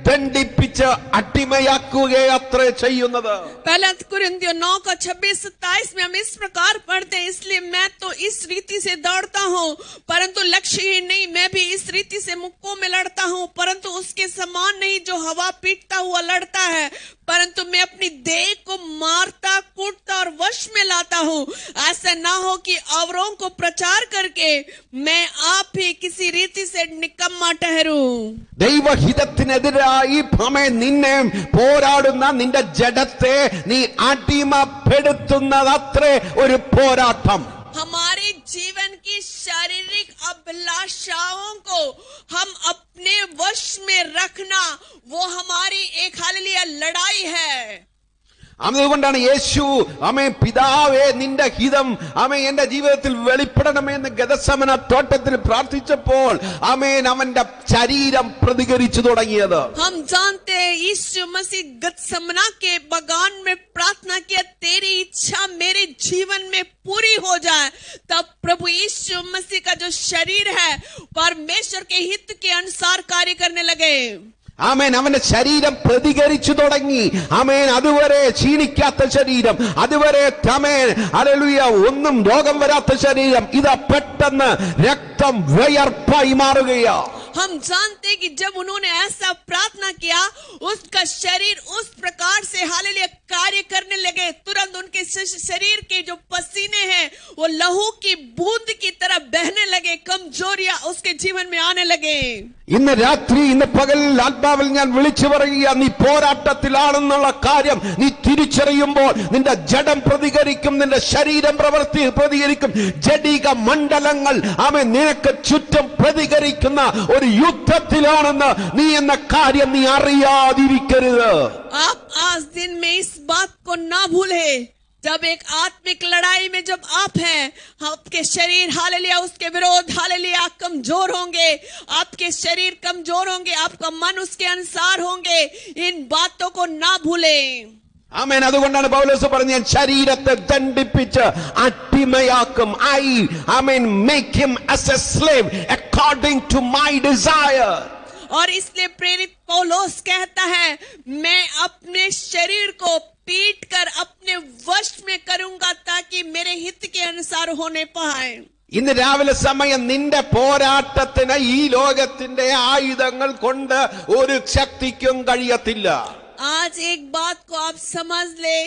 [SPEAKER 3] ദണ്ഡിപ്പിച്ച് അടിമയാക്കുകയത്രേ ചെയ്യുന്നത്.
[SPEAKER 1] पहला कुरिन्थियों 9:26-27 में हम इस प्रकार पढ़ते हैं, इसलिए मैं तो इस रीति से दौड़ता हूँ परंतु लक्ष्य ही नहीं, मैं भी इस रीति से मुक्कों में लड़ता हूँ परंतु उसके समान नहीं जो हवा पीटता हुआ लड़ता है, परंतु मैं अपनी देह को मारता कूटता और वश में लाता हूँ, ऐसा ना हो कि औरों को प्रचार करके मैं आप ही किसी रीति से निकम्मा ठहरूं.
[SPEAKER 3] ദൈവഹിതത്തിനെതിരായി നിന്നെ പോരാടുന്ന നിന്റെ ജഡത്തെ നീ അടിമപ്പെടുത്തുന്നതത്രേ ഒരു പോരാട്ടം.
[SPEAKER 1] हमारे जीवन की शारीरिक अभिलाषाओं को हम अपने वश में रखना, वो हमारी एक हालेलुया लड़ाई है.
[SPEAKER 3] അതുകൊണ്ടാണ് യേശു പിതാവേ നിന്റെ ഹിതം എന്റെ ജീവിതത്തിൽ വെളിപ്പെടണമേ എന്ന് ഗെത്സമന തോട്ടത്തിൽ പ്രാർത്ഥിച്ചപ്പോൾ അവന്റെ ശരീരം പ്രതികരിച്ചു തുടങ്ങിയത്.
[SPEAKER 1] हम जानते हैं यीशु मसीह गत्समना के बगान में प्रार्थना किया, तेरी इच्छा मेरे जीवन में पूरी हो जाए. तब प्रभु यीशु मसीह का जो शरीर है परमेश्वर के हित के अनुसार कार्य करने लगे.
[SPEAKER 3] അവന്റെ ശരീരം പ്രതികരിച്ചു തുടങ്ങി. അതുവരെ ക്ഷീണിക്കാത്ത ശരീരം, അതുവരെ ഒന്നും രോഗം വരാത്ത ശരീരം, ഇതാ പെട്ടെന്ന് രക്തം വിയർപ്പായി മാറുകയാ.
[SPEAKER 1] हम जानते हैं कि जब उन्होंने ऐसा प्रार्थना किया उसका शरीर उस प्रकार से हालेलुया कार्य करने लगे, तुरंत उनके शरीर के जो पसीने हैं वो लहू की बूंद की तरह बहने लगे, कमजोरियां उसके जीवन में आने लगे.
[SPEAKER 3] ഇന്ന് രാത്രി ഇന്ന് പകൽ ആത്മാവിൽ ഞാൻ വിളിച്ചു പറയുക, നീ പോരാട്ടത്തിലാണെന്നുള്ള കാര്യം നീ തിരിച്ചറിയുമ്പോൾ നിന്റെ ജഡം പ്രതികരിക്കും, നിന്റെ ശരീരം പ്രതികരിക്കും, ജഡിക മണ്ഡലങ്ങൾ നിനക്ക് ചുറ്റും പ്രതികരിക്കുന്ന ഒരു യുദ്ധത്തിലാണെന്ന് നീ എന്ന കാര്യം നീ അറിയാതിരിക്കരുത്.
[SPEAKER 1] आप आज दिन में इस बात को ना भूले, जब एक आत्मिक लड़ाई में जब आप हैं, आपके शरीर हालेलुया उसके विरोध हालेलुया कमजोर होंगे, आपके शरीर कमजोर होंगे, आपका मन उसके अनुसार होंगे. इन बातों को ना भूले.
[SPEAKER 3] അതുകൊണ്ടാണ് പൗലോസ് പറഞ്ഞത്, ശരീരത്തെ ദണ്ഡിപ്പിച്ച് അടിമയാക്കും. make him as a slave according to my desire.
[SPEAKER 1] और इसलिए प्रेरित पौलुस कहता है, मैं अपने शरीर को पीट कर अपने वश में करूंगा ताकि मेरे हित के अनुसार होने पाए.
[SPEAKER 3] ഇന്ന് രാവിലെ സമയം നിന്റെ പോരാട്ടത്തിന് ഈ ലോകത്തിന്റെ ആയുധങ്ങൾ കൊണ്ട് ഒരു ശക്തിക്കും കഴിയത്തില്ല.
[SPEAKER 1] आज एक बात को आप समझ ले,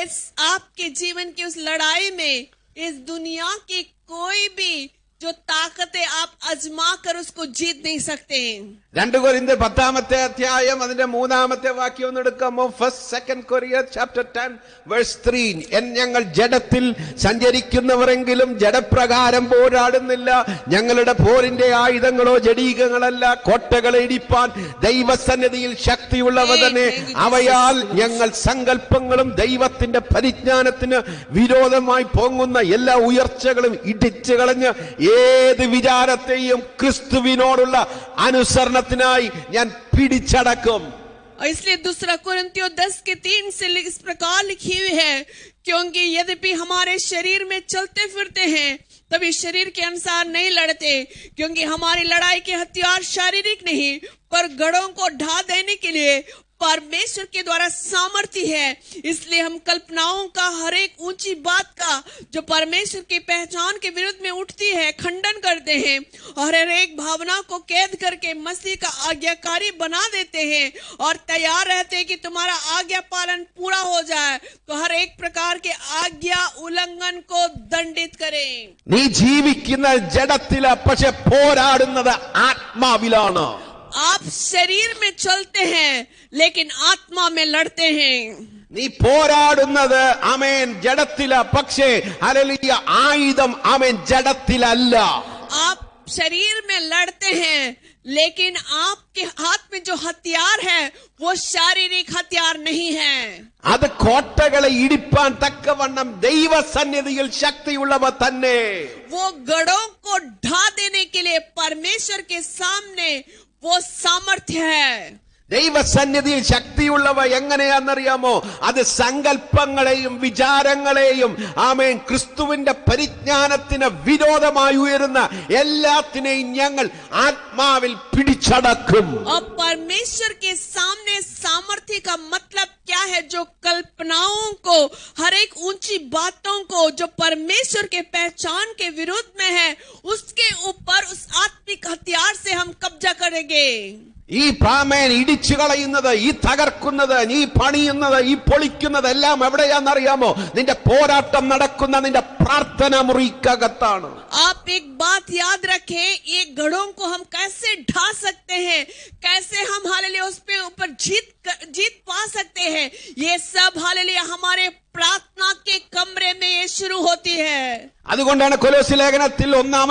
[SPEAKER 1] इस आपके जीवन की उस लड़ाई में इस दुनिया की कोई भी जो ताकतें आप अजमा कर उसको जीत नहीं सकते.
[SPEAKER 3] 2 കൊരിന്ത്യർ 10-ാമത്തെ അധ്യായം അതിന്റെ 3-ാമത്തെ വാക്യം ഒന്ന് എടുക്കാമോ? 1 Corinthians chapter 10 verse 3. ഞങ്ങൾ ജഡത്തിൽ സഞ്ചരിക്കുന്നവരെങ്കിലും ജഡപ്രകാരം പോരാടുന്നില്ല. ഞങ്ങളുടെ പോരിന്റെ ആയുധങ്ങളോ ജഡീകങ്ങളല്ല, കോട്ടകളെ ഇടിപ്പാൻ ദൈവസന്നിധിയിൽ ശക്തിയുള്ളവ തന്നെ. അവയാൽ ഞങ്ങൾ സങ്കല്പങ്ങളും ദൈവത്തിന്റെ പരിജ്ഞാനത്തിന് വിരോധമായി പൊങ്ങുന്ന എല്ലാ ഉയർച്ചകളും ഇടിച്ചു കളഞ്ഞ് ഏത് വിചാരത്തെയും ക്രിസ്തുവിനോടുള്ള അനുസരണത്തിനായി ഞാൻ പിടിച്ചടക്കും.
[SPEAKER 1] इसलिए 2 कुरिन्थियों 10:3 से इस प्रकार लिखी हुई है, क्योंकि यद्यपि हमारे शरीर में चलते फिरते हैं तभी शरीर के अनुसार नहीं लड़ते, क्योंकि हमारी लड़ाई के हथियार शारीरिक नहीं पर गढ़ों को ढा देने के लिए परमेश्वर के द्वारा सामर्थ्य है. इसलिए हम कल्पनाओं का हर एक ऊंची बात का जो परमेश्वर की पहचान के विरुद्ध में उठती है खंडन करते हैं और हर एक भावना को कैद करके मसीह का आज्ञाकारी बना देते हैं और तैयार रहते हैं कि तुम्हारा आज्ञा पालन पूरा हो जाए, तो हर एक प्रकार के आज्ञा उल्लंघन को दंडित करें.
[SPEAKER 3] നീ ജീവിക്കുന്ന ജഡത്തില, പക്ഷെ പോരാടുന്നത് ആത്മാവിലാണ്.
[SPEAKER 1] आप शरीर में चलते हैं लेकिन आत्मा में लड़ते हैं.
[SPEAKER 3] നീ പോരാടുന്നത് ജഡത്തില, പക്ഷേ ഹല്ലേലൂയ ആയുധം ജഡത്തിലല്ല.
[SPEAKER 1] आप शरीर में लड़ते हैं लेकिन आपके हाथ में जो हथियार है वो शारीरिक हथियार नहीं है.
[SPEAKER 3] അത് കോട്ടകളെ ഇടിപ്പാൻ തക്കവണ്ണം ദൈവസന്നിധിയിൽ ശക്തിയുള്ളവ തന്നെ.
[SPEAKER 1] वो गढ़ों को ढा देने के लिए परमेश्वर के सामने वो सामर्थ्य है.
[SPEAKER 3] ദൈവസന്നിധിയിൽ ശക്തിയുള്ളവ എങ്ങനെയാണെന്നറിയാമോ? അത് സങ്കല്പങ്ങളെയും വിചാരങ്ങളെയും ആമേൻ ക്രിസ്തുവിന്റെ പരിജ്ഞാനത്തിന് വിരോധമായി ഉയരുന്ന എല്ലാത്തിനെയും ഞങ്ങൾ ആത്മാവിൽ പിടിച്ചടക്കും.
[SPEAKER 1] और परमेश्वर के सामने सामर्थ्य का मतलब क्या है? जो कल्पनाओं को, हर एक ऊंची बातों को जो परमेश्वर के पहचान के विरुद्ध में है, उसके ऊपर उस आत्मिक हथियार से हम कब्जा करेंगे.
[SPEAKER 3] ഈ പാമേൻ ഇടിച്ചു കളയുന്നത്, ഈ തകർക്കുന്നത്, ഈ പണിയുന്നത്, ഈ പൊളിക്കുന്നത് എല്ലാം എവിടെയാണെന്നറിയാമോ? നിന്റെ പോരാട്ടം നടക്കുന്ന നിന്റെ പ്രാർത്ഥന മുറിക്കകത്താണ്.
[SPEAKER 1] आप एक बात याद रखें, ये गढ़ों को हम कैसे ढा सकते हैं, कैसे हम हालेलुया उस पे ऊपर जीत पा सकते हैं, ये सब हालेलुया हमारे प्रार्थना के कमरे में ये शुरू होती है.
[SPEAKER 3] അതുകൊണ്ടാണ് കൊലോസ്യ ലേഖനത്തിൽ 1-ാം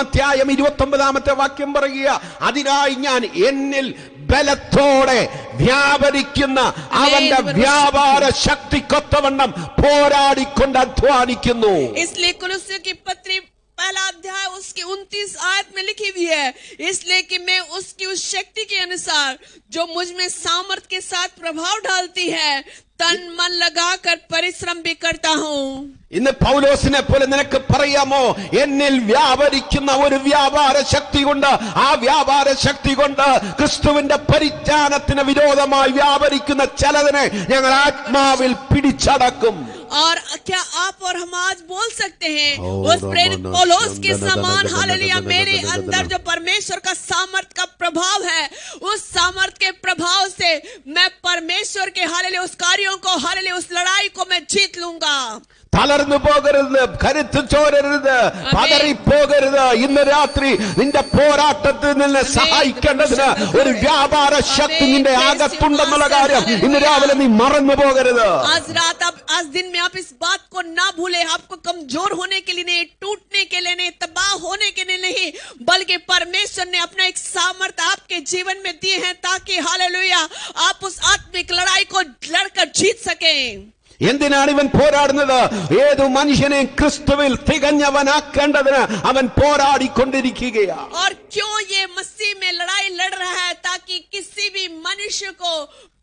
[SPEAKER 3] വാക്യം പറയുക, അതിനായി ഞാൻ എന്നിൽ ബലത്തോടെ വ്യാപരിക്കുന്ന അവന്റെ വ്യാപാര ശക്തിക്കൊത്തവണ്ണം പോരാടിക്കൊണ്ട് അധ്വാനിക്കുന്നു.
[SPEAKER 1] इसलिए कुलुस्सियों की पत्री पहला अध्याय उसकी 29 आयत में लिखी हुई है, इसलिए कि मैं उसकी उस शक्ति के अनुसार जो मुझ में सामर्थ के साथ प्रभाव डालती है, तन मन लगाकर परिश्रम भी करता हूँ.
[SPEAKER 3] ഇന്ന് പൗലോസിനെ പോലെ നിനക്ക് പറയാമോ? എന്നിൽ വ്യാപരിക്കുന്ന ഒരു വ്യാപാര ശക്തി കൊണ്ട്, ആ വ്യാപാര ശക്തി കൊണ്ട് ക്രിസ്തുവിന്റെ പരിജ്ഞാനത്തിന് വിരോധമായി വ്യാപരിക്കുന്ന ചിലതിനെ ഞങ്ങൾ ആത്മാവിൽ പിടിച്ചടക്കും.
[SPEAKER 1] और क्या आप और हम आज बोल सकते हैं उस प्रेरित पौलुस के समान हालेलुया मेरे अंदर जो परमेश्वर का सामर्थ का प्रभाव है, उस सामर्थ के प्रभाव से मैं परमेश्वर के हालेलुया उस कार्यों को, हालेलुया उस लड़ाई को मैं जीत लूंगा.
[SPEAKER 3] തളർന്നു പോകരുത്, കരുത്ത് ചോരരുത്, പതറിപ്പോകരുത്. ഇന്ന് രാത്രി നിന്റെ പോരാട്ടത്തിൽ നിന്ന് സഹായിക്കേണ്ടതിന് ഒരു വ്യാപാര ശക്തി നിന്റെ അകത്തുണ്ടെന്നുള്ള കാര്യം ഇന്ന് രാവിലെ നീ മറന്നു പോകരുത്.
[SPEAKER 1] आज दिन में आप इस बात को ना भूले, आपको कमजोर होने के लिए नहीं, टूटने के लिए नहीं, तबाह होने के लिए नहीं, बल्कि परमेश्वर ने अपना एक सामर्थ आपके जीवन में दिए हैं ताकि हालेलुया आप उस आत्मिक लड़ाई को लड़कर जीत सकें.
[SPEAKER 3] എന്തിനാണ് ഇവൻ പോരാടുന്നത്? ഏതു മനുഷ്യനെയും ക്രിസ്തുവിൽ തികഞ്ഞവനാക്കേണ്ടതിന് അവൻ പോരാടിക്കൊണ്ടിരിക്കുകയാണ്.
[SPEAKER 1] और क्यों ये मसीह में लड़ाई लड़ रहा है? ताकि किसी भी मनुष्य को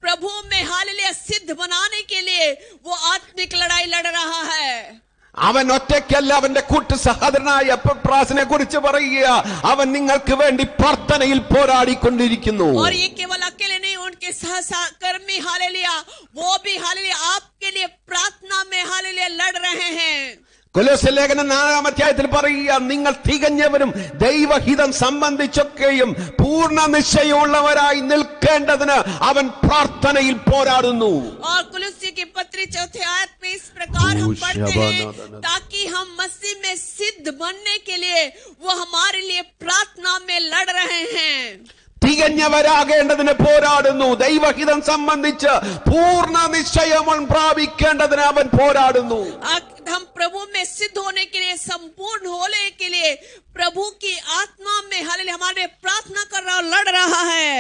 [SPEAKER 1] प्रभु में हालेलुया सिद्ध बनाने के लिए वो आत्मिक लड़ाई लड़ रहा है.
[SPEAKER 3] അവൻ ഒറ്റയ്ക്കല്ല, അവന്റെ കൂട്ടു സഹോദരനായ എപ്പഫ്രാസിനെ കുറിച്ച് പറയുക, അവൻ നിങ്ങൾക്ക് വേണ്ടി പ്രാർത്ഥനയിൽ പോരാടിക്കൊണ്ടിരിക്കുന്നു.
[SPEAKER 1] और ये केवल अकेले नहीं, उनके सहकर्मी हालेलुया वो भी हालेलुया आपके लिए प्रार्थना में हालेलुया लड़ रहे हैं.
[SPEAKER 3] കൊലോസ്യ ലേഖനം 4-ാം അധ്യായത്തിൽ പറയുക, നിങ്ങൾ തികഞ്ഞവരും ദൈവഹിതം സംബന്ധിച്ചൊക്കെയും പൂർണ്ണ നിശ്ചയമുള്ളവരായി നിൽക്കേണ്ടതിന് അവൻ പ്രാർത്ഥനയിൽ പോരാടുന്നു.
[SPEAKER 1] और कुलुस्सी की पत्री 4 आयत में इस प्रकार हम पढ़ते हैं, ताकि हम मसीह में सिद्ध बनने के लिए वो हमारे लिए प्रार्थना में लड़ रहे हैं.
[SPEAKER 3] തികഞ്ഞവരാകേണ്ടതിന് പോരാടുന്നു. ദൈവഹിതം സംബന്ധിച്ച് പൂർണ്ണ നിശ്ചയം പ്രാപിക്കേണ്ടതിന് അവൻ പോരാടുന്നു.
[SPEAKER 1] हम प्रभु में सिद्ध होने के लिए, संपूर्ण होने के लिए प्रभु की आत्मा में हालेलुया हमारे प्रार्थना कर रहा, लड़ रहा है.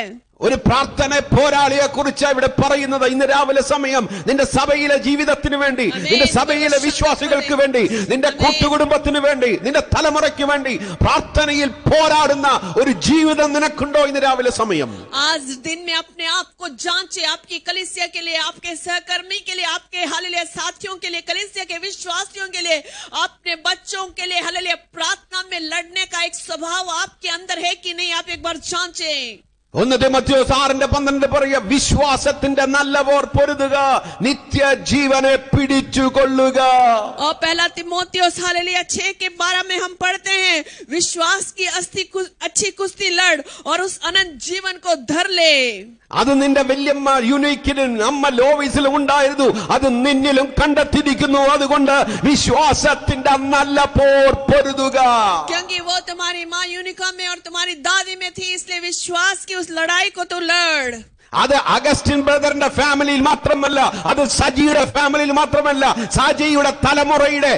[SPEAKER 3] ഒരു പ്രാർത്ഥന പോരാളിയെ കുറിച്ച് ഇവിടെ പറയുന്നത്. ഇന്ന് രാവിലെ സമയം നിന്റെ സഭയിലെ ജീവിതത്തിന് വേണ്ടി, നിന്റെ സഭയിലെ വിശ്വാസികൾക്ക് വേണ്ടി, നിന്റെ കൂട്ടുകുടുംബത്തിന് വേണ്ടി, നിന്റെ തലമുറയ്ക്ക് വേണ്ടി പ്രാർത്ഥനയിൽ പോരാടുന്ന ഒരു ജീവിതം നിനക്കുണ്ടോ? ഇന്ന് രാവിലെ സമയം
[SPEAKER 1] आज दिन में अपने आप को जांचे, आपकी कलीसिया के लिए, आपके सहकर्मी के लिए, आपके हालेलुया साथियों के लिए, कलीसिया के विश्वासियों के लिए, अपने बच्चों के लिए हालेलुया प्रार्थना में लड़ने का एक स्वभाव आपके अंदर है कि नहीं, आप एक बार जांचें.
[SPEAKER 3] 1 തിമോത്തിയോസ് 6:12 പറയുക, വിശ്വാസത്തിന്റെ നല്ല പോർ പൊരുതുക, നിത്യജീവനെ പിടിച്ചുകൊള്ളുക.
[SPEAKER 1] और पहला तिमोथियुस हालेलुया 6:12 में हम पढ़ते हैं, विश्वास की अच्छी कुश्ती लड़ और उस अनंत जीवन को धर ले.
[SPEAKER 3] അത് നിന്റെ വല്യമ്മ യുനീക്കിലും അമ്മ ലോവീസിലും ഉണ്ടായിരുന്നു, അത് നിന്നിലും കണ്ടെത്തിയിരിക്കുന്നു. അതുകൊണ്ട് വിശ്വാസത്തിന്റെ നല്ല പോർ പൊരുതുക.
[SPEAKER 1] क्योंकि वो तुम्हारी माँ यूनिका में और तुम्हारी दादी में थी, इसलिए विश्वास की उस लड़ाई को तो लड़.
[SPEAKER 3] അത് അഗസ്റ്റിൻ ബ്രദറിന്റെ ഫാമിലിയിൽ മാത്രമല്ല, അത് സജിയുടെ ഫാമിലിയിൽ മാത്രമല്ല, സജിയുടെ തലമുറയുടെ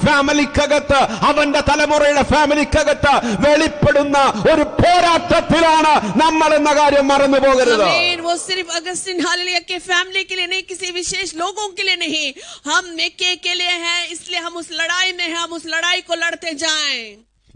[SPEAKER 3] ഫാമിലിക്കകത്ത്, അവന്റെ തലമുറയുടെ ഫാമിലിക്കകത്ത് വെളിപ്പെടുന്ന ഒരു പോരാട്ടത്തിലാണ് നമ്മൾ എന്ന കാര്യം മറന്നു പോകരുത്.
[SPEAKER 1] वो सिर्फ अगस्टिन हालेलुया के फैमिली के लिए नहीं, किसी विशेष लोगों के लिए नहीं, हम एक के लिए हैं, इसलिए हम उस लड़ाई में हैं, हम उस लड़ाई को लड़ते जाएं.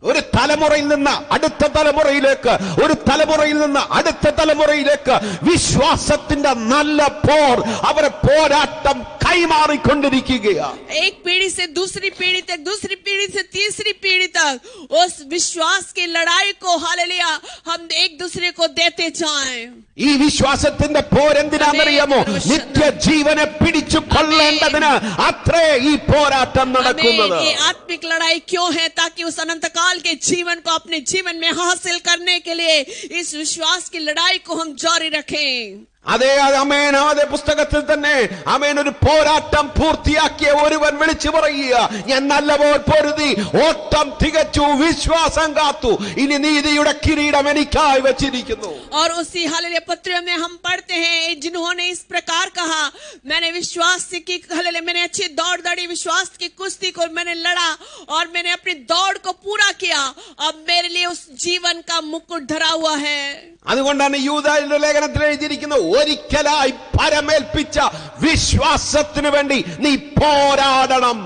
[SPEAKER 3] ഒരു തലമുറയിൽ നിന്ന് അടുത്ത തലമുറയിലേക്ക്, ഒരു തലമുറയിൽ നിന്ന് അടുത്ത തലമുറയിലേക്ക് വിശ്വാസത്തിന്റെ നല്ല പോർ, അവരെ പോരാട്ടം കൈമാറിക്കൊണ്ടിരിക്കുകയാണ്.
[SPEAKER 1] एक पीढ़ी से दूसरी पीढ़ी तक, दूसरी पीढ़ी से तीसरी पीढ़ी तक उस विश्वास की लड़ाई को हालेलुया हम एक दूसरे को देते जाएं.
[SPEAKER 3] ഈ വിശ്വാസത്തിന്റെ പോരെന്തിനാണെന്നറിയാമോ? നിത്യജീവനെ പിടിച്ചു കൊള്ളേണ്ടതിന് അത്രേ ഈ പോരാട്ടം നടക്കുന്നത്.
[SPEAKER 1] ये आत्मिक लड़ाई क्यों है? ताकि उस अनंत काल के जीवन को अपने जीवन में हासिल करने के लिए इस विश्वास की लड़ाई को हम जारी रखें.
[SPEAKER 3] അതേ അമേൻ, അതേ പുസ്തകത്തിൽ തന്നെ അമേൻ ഒരു പോരാട്ടം പൂർത്തിയാക്കിയ ഒരുവൻ വിളിച്ചു പറയുക, ഞാൻ നല്ലപോലെ പൊരുതി ഓട്ടം തികച്ചു, വിശ്വാസം കാത്തു, ഇനി നീതിയുടെ കിരീടം എനിക്കായി വെച്ചിരിക്കുന്നു.
[SPEAKER 1] और उसी हालेलुया पत्रियों में हम पढ़ते हैं जिन्होंने इस प्रकार कहा, मैंने विश्वास की हालेलुया, मैंने अच्छी दौड़ दौड़ी, विश्वास की कुश्ती को मैंने लड़ा और मैंने अपनी दौड़ को पूरा किया, अब मेरे लिए उस जीवन का मुकुट धरा हुआ है.
[SPEAKER 3] അതുകൊണ്ടാണ് യൂദായുടെ ലേഖനത്തിൽ എഴുതിയിരിക്കുന്നത്, ഒരിക്കലായി പരമേൽപ്പിച്ച വിശ്വാസത്തിനു വേണ്ടി നീ പോരാടണം.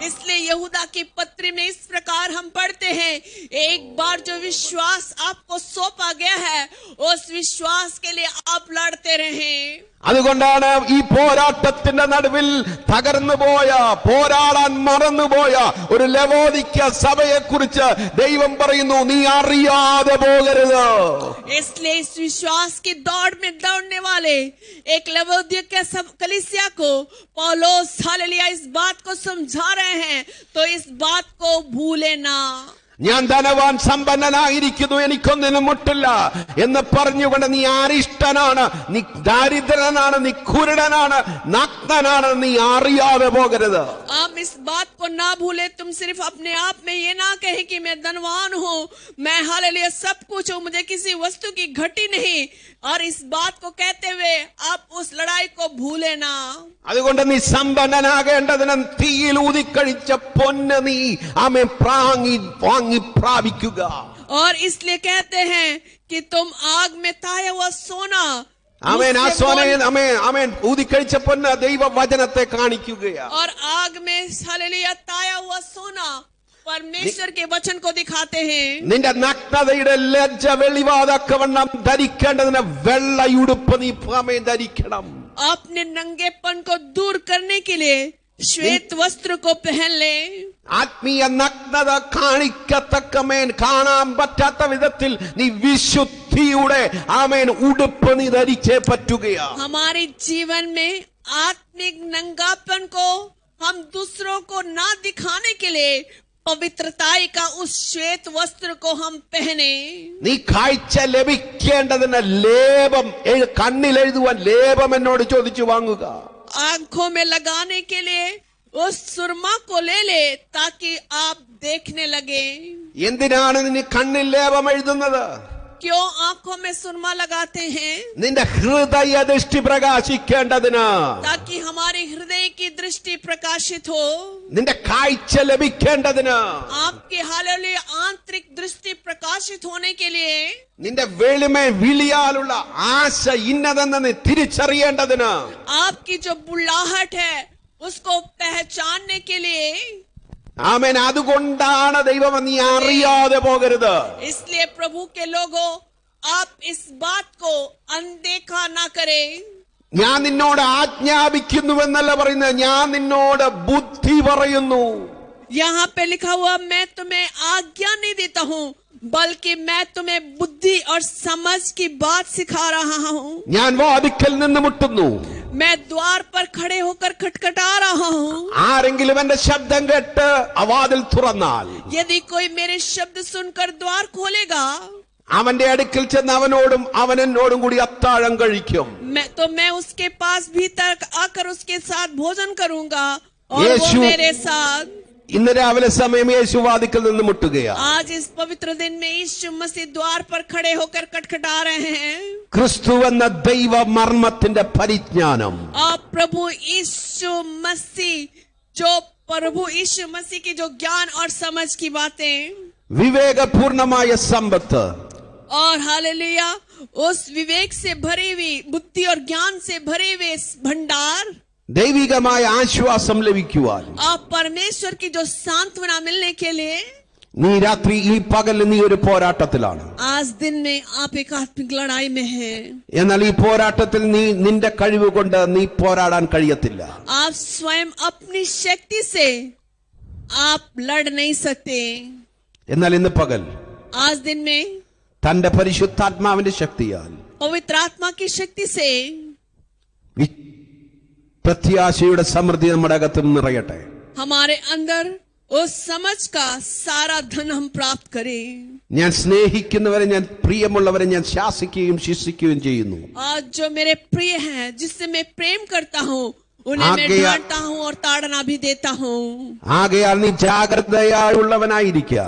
[SPEAKER 1] इसलिए यहूदा की पत्री में इस प्रकार हम पढ़ते हैं, एक बार जो विश्वास आपको सौंपा गया है उस विश्वास के लिए आप लड़ते रहें.
[SPEAKER 3] അതുകൊണ്ടാണ് ഈ പോരാട്ടത്തിന്റെ നടുവിൽ തകർന്നുപോയ, പോരാടാൻ മറന്നുപോയ ഒരു ലവോദിക്ക സഭയെ കുറിച്ച് ദൈവം പറയുന്നു, നീ അറിയാതെ പോകരുത്.
[SPEAKER 1] इसलिए इस विश्वास की दौड़ में दौड़ने वाले एक लवोदिक्या कलीसिया को पौलुस हालेलुया इस बात को समझा रहे हैं, तो इस बात को भूले ना.
[SPEAKER 3] ഞാൻ ധനവാൻ സമ്പന്നനായിരിക്കുന്നു, എനിക്കൊന്നിനും മുട്ടില്ല എന്ന് പറഞ്ഞുകൊണ്ട് നീ അരിഷ്ടനാണ്, നീ ദാരിദ്രനാണ്, നീ കുരുടനാണ്, നഗ്നനാണ്, നീ അറിയാതെ പോകരുത്.
[SPEAKER 1] आप इस बात को ना भूले. तुम सिर्फ अपने आप में ये ना कहे कि मैं धनवान हूँ, मैं हालेलुया सब कुछ हूँ, मुझे किसी वस्तु की घटी नहीं, और इस बात को कहते हुए आप उस लड़ाई को भूले ना.
[SPEAKER 3] അതുകൊണ്ട് നീ സമ്പന്നനാകേണ്ടതിന് തീയിൽ ഊതിക്കഴിച്ച പൊന്ന് നീ ആമേ വാങ്ങി പ്രാപിക്കുക.
[SPEAKER 1] और इसलिए कहते हैं कि तुम आग में ताया हुआ सोना,
[SPEAKER 3] ആമേൻ, ആ സോനയെ ആമേൻ ഊതിക്കഴിച്ച പൊന്ന് ദൈവവചനത്തെ കാണിക്കുകയാണ്.
[SPEAKER 1] और आग में हालेलुया ताया हुआ सोना परमेश्वर के वचन को दिखाते हैं.
[SPEAKER 3] നിന്റെ നഗ്നതയുടെ ലജ്ജ വെളിവാതക്കവണ്ണം ധരിക്കേണ്ടതിന് വെള്ളയുടുപ്പ് നീ ആമേൻ ധരിക്കണം.
[SPEAKER 1] अपने नंगेपन को दूर करने के लिए श्वेत वस्त्र को पहन ले.
[SPEAKER 3] ആത്മീയ നഗ്നത കാണിക്കത്തക്കമേൻ കാണാൻ പറ്റാത്ത വിധത്തിൽ നീ വിശുദ്ധിയുടെ ആമേൻ ഉടുപ്പ് നീ ധരിച്ചേ പറ്റുകയാണ്.
[SPEAKER 1] हमारे जीवन में आत्मिक नंगापन को हम दूसरों को ना दिखाने के लिए पवित्रताई का उस श्वेत वस्त्र को हम पहने.
[SPEAKER 3] നീ കാഴ്ച ലഭിക്കേണ്ടതിന് ലേപം കണ്ണിൽ എഴുതുവാൻ ലേപം എന്നോട് ചോദിച്ചു വാങ്ങുക.
[SPEAKER 1] आंखों में लगाने के लिए उस सुरमा को ले ले ताकि आप देखने लगे.
[SPEAKER 3] എന്തിനാണ് നീ കണ്ണിൽ ലേപം എഴുതുന്നത്?
[SPEAKER 1] क्यों आंखों में सुरमा लगाते हैं?
[SPEAKER 3] നിന്റെ ഹൃദയ ദൃഷ്ടി പ്രകാശിക്കേണ്ടതിന്,
[SPEAKER 1] ताकि हमारी हृदय की दृष्टि प्रकाशित हो.
[SPEAKER 3] നിന്റെ കാഴ്ച ലഭിക്കേണ്ടതിന്,
[SPEAKER 1] आपकी हालेलुया आंतरिक दृष्टि प्रकाशित होने के लिए,
[SPEAKER 3] നിന്റെ വിളിയാലുള്ള ആശ ഇന്നതെന്ന് നീ തിരിച്ചറിയേണ്ടതിന്,
[SPEAKER 1] आपकी जो बुलाहट है उसको पहचानने के लिए.
[SPEAKER 3] ആമേൻ, അതുകൊണ്ടാണ് ദൈവം നീ അറിയാതെ പോകരുത്.
[SPEAKER 1] इसलिए प्रभु के लोगों, आप इस बात को अनदेखा ना करें.
[SPEAKER 3] ഞാൻ നിന്നോട് ആജ്ഞാപിക്കുന്നുവെന്നല്ല പറയുന്നത്, ഞാൻ നിന്നോട് ബുദ്ധി പറയുന്നു.
[SPEAKER 1] यहाँ पे लिखा हुआ, मैं तुम्हें आज्ञा नहीं देता हूँ, बल्कि मैं तुम्हें बुद्धि और समझ की बात सिखा रहा हूँ.
[SPEAKER 3] ഞാൻ വാതിക്കൽ നിന്ന് മുട്ടുന്നു,
[SPEAKER 1] मैं द्वार पर खड़े होकर खटखटा रहा हूँ.
[SPEAKER 3] ആരെങ്കിലും എന്റെ ശബ്ദം കേട്ട് ആ വാതിൽ തുറന്നാൽ
[SPEAKER 1] यदि कोई मेरे शब्द सुनकर द्वार खोलेगा,
[SPEAKER 3] അവന്റെ അടുക്കൽ ചെന്ന് അവനോടും അവൻ എന്നോടും കൂടി അത്താഴം കഴിക്കും.
[SPEAKER 1] मैं उसके पास भीतर आकर उसके साथ भोजन करूंगा और वो
[SPEAKER 3] यीशु-
[SPEAKER 1] मेरे साथ.
[SPEAKER 3] ഇന്ന് രാവിലെ സമയം യേശു വാതിക്കൽ നിന്ന് മുട്ടുകയാണ്.
[SPEAKER 1] आज इस पवित्र दिन में यीशु मसीह द्वार पर खड़े होकर खटखटा रहे हैं.
[SPEAKER 3] ക്രിസ്തു എന്ന ദൈവ മർമ്മത്തിന്റെ പരിജ്ഞാനം,
[SPEAKER 1] और प्रभु यीशु मसीह की जो ज्ञान और समझ की बातें,
[SPEAKER 3] വിവേകപൂർണമായ സമ്പത്ത്,
[SPEAKER 1] और हालेलुया उस विवेक से भरे हुए, बुद्धि और ज्ञान से भरे हुए भंडार,
[SPEAKER 3] ദൈവികമായ ആശ്വാസം ലഭിക്കുവാൻ,
[SPEAKER 1] और परमेश्वर की जो सांत्वना मिलने के लिए,
[SPEAKER 3] നീ രാത്രി ഈ പകൽ നീ ഒരു പോരാട്ടത്തിലാണ്.
[SPEAKER 1] आज दिन में आप एक आत्मिक लड़ाई में हैं.
[SPEAKER 3] എന്നാൽ ഈ പോരാട്ടത്തിൽ നീ നിന്റെ കഴിവ് കൊണ്ട് നീ പോരാടാൻ കഴിയത്തില്ല.
[SPEAKER 1] आप स्वयं अपनी शक्ति से आप लड़ नहीं सकते.
[SPEAKER 3] എന്നാൽ ഇന്ന് പകൽ
[SPEAKER 1] आज दिन में
[SPEAKER 3] തന്റെ പരിശുദ്ധാത്മാവിന്റെ ശക്തിയാൽ
[SPEAKER 1] पवित्र आत्मा की शक्ति से
[SPEAKER 3] പ്രത്യാശയുടെ സമൃദ്ധി നമ്മുടെ അകത്ത് നിറയട്ടെ.
[SPEAKER 1] हमारे अंदर उस समझ का सारा धन हम प्राप्त करें.
[SPEAKER 3] ഞാൻ സ്നേഹിക്കുന്നവരെ, ഞാൻ പ്രിയമുള്ളവരെ ഞാൻ ശാസിക്കുകയും ശിക്ഷിക്കുകയും ചെയ്യുന്നു.
[SPEAKER 1] आज जो मेरे प्रिय हैं, जिससे मैं प्रेम करता हूँ, उन्हें मैं डांटता हूँ और ताड़ना भी देता हूँ.
[SPEAKER 3] ആകയാൽ നീ ജാഗ്രതയുള്ളവനായിരിക്കുക.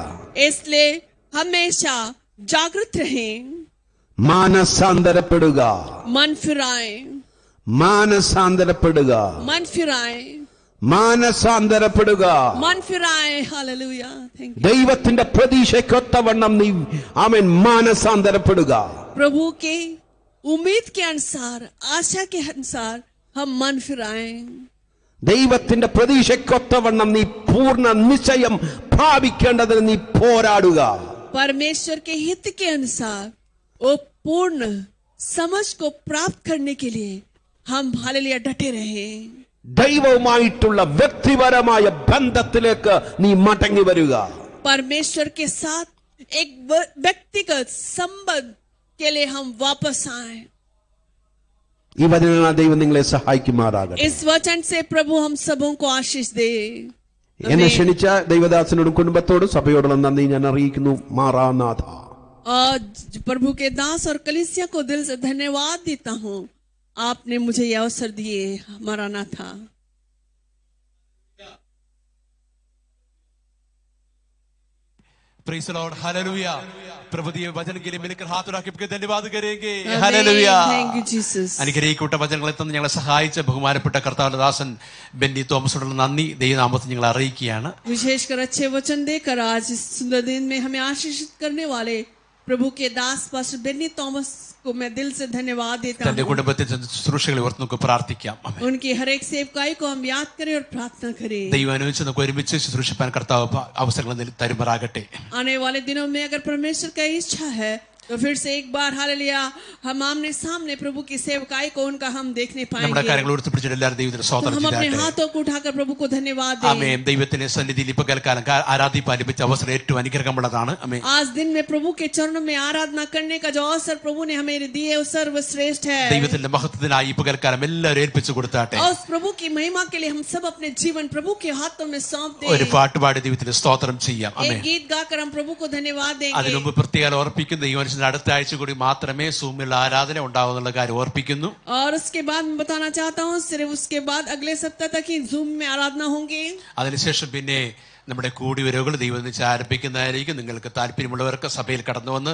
[SPEAKER 1] इसलिए हमेशा जागृत रहें.
[SPEAKER 3] മാനസാന്തരപ്പെടുക.
[SPEAKER 1] मन फिराएं.
[SPEAKER 3] മാനസാന്തരപ്പെടുക.
[SPEAKER 1] मन फिराएं.
[SPEAKER 3] മാനസാന്തരപ്പെടുക.
[SPEAKER 1] मन फिराएं. हालेलुया. Thank you.
[SPEAKER 3] ദൈവത്തിന്റെ പ്രതീക്ഷയ്ക്കൊത്തവണ്ണം നീ ആമേൻ മാനസാന്തരപ്പെടുക.
[SPEAKER 1] प्रभु के उम्मीद के अनुसार, आशा के अनुसार हम मन फिराएं.
[SPEAKER 3] ദൈവത്തിന്റെ പ്രതീക്ഷയ്ക്കൊത്തവണ്ണം നീ പൂർണ്ണ നിശ്ചയം പ്രാപിക്കേണ്ടതിന് നീ പോരാടുക.
[SPEAKER 1] परमेश्वर के हित के अनुसार वो पूर्ण समझ को प्राप्त करने के लिए हम हालेलुया डटे रहें.
[SPEAKER 3] ദൈവവുമായിട്ടുള്ള വ്യക്തിപരമായ ബന്ധത്തിലേക്ക് നീ മടങ്ങി വരിക.
[SPEAKER 1] परमेश्वर के साथ एक व्यक्तिगत संबंध के लिए हम वापस आए.
[SPEAKER 3] ഈ വചനങ്ങളാൽ ദൈവം നിങ്ങളെ സഹായിക്കുമാറാകട്ടെ.
[SPEAKER 1] इस वचन से प्रभु हम सबों को आशीष दे.
[SPEAKER 3] എന്നെ ക്ഷണിച്ച ദൈവദാസനോടും കുടുംബത്തോടും സഭയോടുള്ള നന്ദി ഞാൻ അറിയിക്കുന്നു. മാറാനാഥ.
[SPEAKER 1] और प्रभु के दास और कलीसिया को दिल से धन्यवाद देता हूँ. आपने मुझे यह अवसर दिए. मारानाथा.
[SPEAKER 4] Praise the Lord. हालेलुया. प्रभु दिए वचन के लिए मिलकर हाथ उठा के धन्यवाद करेंगे. हालेलुया.
[SPEAKER 1] Thank you Jesus.
[SPEAKER 4] അനുഗ്രഹിക്കപ്പെട്ട വചനങ്ങളെ തന്ന് ഞങ്ങളെ സഹായിച്ച ബഹുമാനപ്പെട്ട കർത്താവിന്റെ ദാസൻ ബെന്നി തോമസിനോടുള്ള നന്ദി ദൈവനാമത്തിൽ ഞങ്ങൾ അറിയിക്കുകയാണ്.
[SPEAKER 1] विशेषकर अच्छे वचन देकर आज इस सुंदर दिन में हमें आशीषित करने वाले प्रभु के दास पास्टर बेन्नी थॉमस को मैं दिल से धन्यवाद देता
[SPEAKER 4] തന്റെ
[SPEAKER 1] हूँ.
[SPEAKER 4] കുടുംബത്തെ ശുശ്രൂഷകളെ ഓർത്ത് നമുക്ക് പ്രാർത്ഥിക്കാം. ആമേൻ.
[SPEAKER 1] उनकी हर एक सेवकाई को हम याद करें और प्रार्थना करें.
[SPEAKER 4] ദൈവം അനുവദിച്ച് നമുക്ക് ഒരുമിച്ച് ശുശ്രൂഷിപ്പാൻ കർത്താവ് അവസരങ്ങൾ തരുമാറാകട്ടെ.
[SPEAKER 1] आने वाले दिनों में अगर परमेश्वर का इच्छा है तो फिर से एक बार हालेलुया हम आमने सामने प्रभु की सेवकाई को उनका हम देखने
[SPEAKER 4] നമ്മുടെ
[SPEAKER 1] पाएंगे.
[SPEAKER 4] കാര്യങ്ങൾ ഉയർത്തിപ്പിടിച്ചിട്ട് എല്ലാവരും ദൈവത്തിന്
[SPEAKER 1] तो
[SPEAKER 4] സ്തോത്രം
[SPEAKER 1] हम अपने
[SPEAKER 4] ചെയ്യട്ടെ.
[SPEAKER 1] हाथों को उठाकर प्रभु को धन्यवाद दें.
[SPEAKER 4] ആമേൻ. ദൈവത്തിന്റെ സന്നിധിയിൽ ഇപ്പൊ കേൾക്കാനും ആരാധിപ്പാൻ ലഭിച്ച അവസരം ഏറ്റവും അനുഗ്രഹമുള്ളതാണ്. ആമേൻ.
[SPEAKER 1] आज दिन में प्रभु के चरणों में आराधना करने का जो अवसर प्रभु ने हमें दिए वो सर्वश्रेष्ठ है.
[SPEAKER 4] ദൈവത്തിന്റെ മഹത്വത്തിനായി ഇപ്പൊ കേൾക്കാനും എല്ലാവരും ഏൽപ്പിച്ചു കൊടുത്താട്ടെ.
[SPEAKER 1] और उस प्रभु की महिमा के लिए हम सब अपने जीवन प्रभु के हाथों में सौंप दें.
[SPEAKER 4] ഒരു പാട്ടുപാടി ദൈവത്തിന് സ്തോത്രം ചെയ്യാം.
[SPEAKER 1] एक
[SPEAKER 4] ആമേൻ.
[SPEAKER 1] गीत गाकर हम प्रभु को धन्यवाद देंगे.
[SPEAKER 4] അതിനു മുമ്പ് പ്രത്യേകം ഓർപ്പിക്കുന്നു, ഈ മനുഷ്യന് അടുത്ത ആഴ്ച കൂടി മാത്രമേ സൂമിൽ ആരാധന ഉണ്ടാവുന്നുള്ള കാര്യം ഓർപ്പിക്കുന്നു.
[SPEAKER 1] और उसके बाद मैं बताना चाहता हूँ सिर्फ उसके बाद अगले सप्ताह तक ही जूम में आराधना होंगे.
[SPEAKER 4] അതിനുശേഷം പിന്നെ നമ്മുടെ കൂടിവരവുകൾ ദൈവം വെച്ച് ആരംഭിക്കുന്നതായിരിക്കും. നിങ്ങൾക്ക് താല്പര്യമുള്ളവർക്ക് സഭയിൽ കടന്നു വന്ന്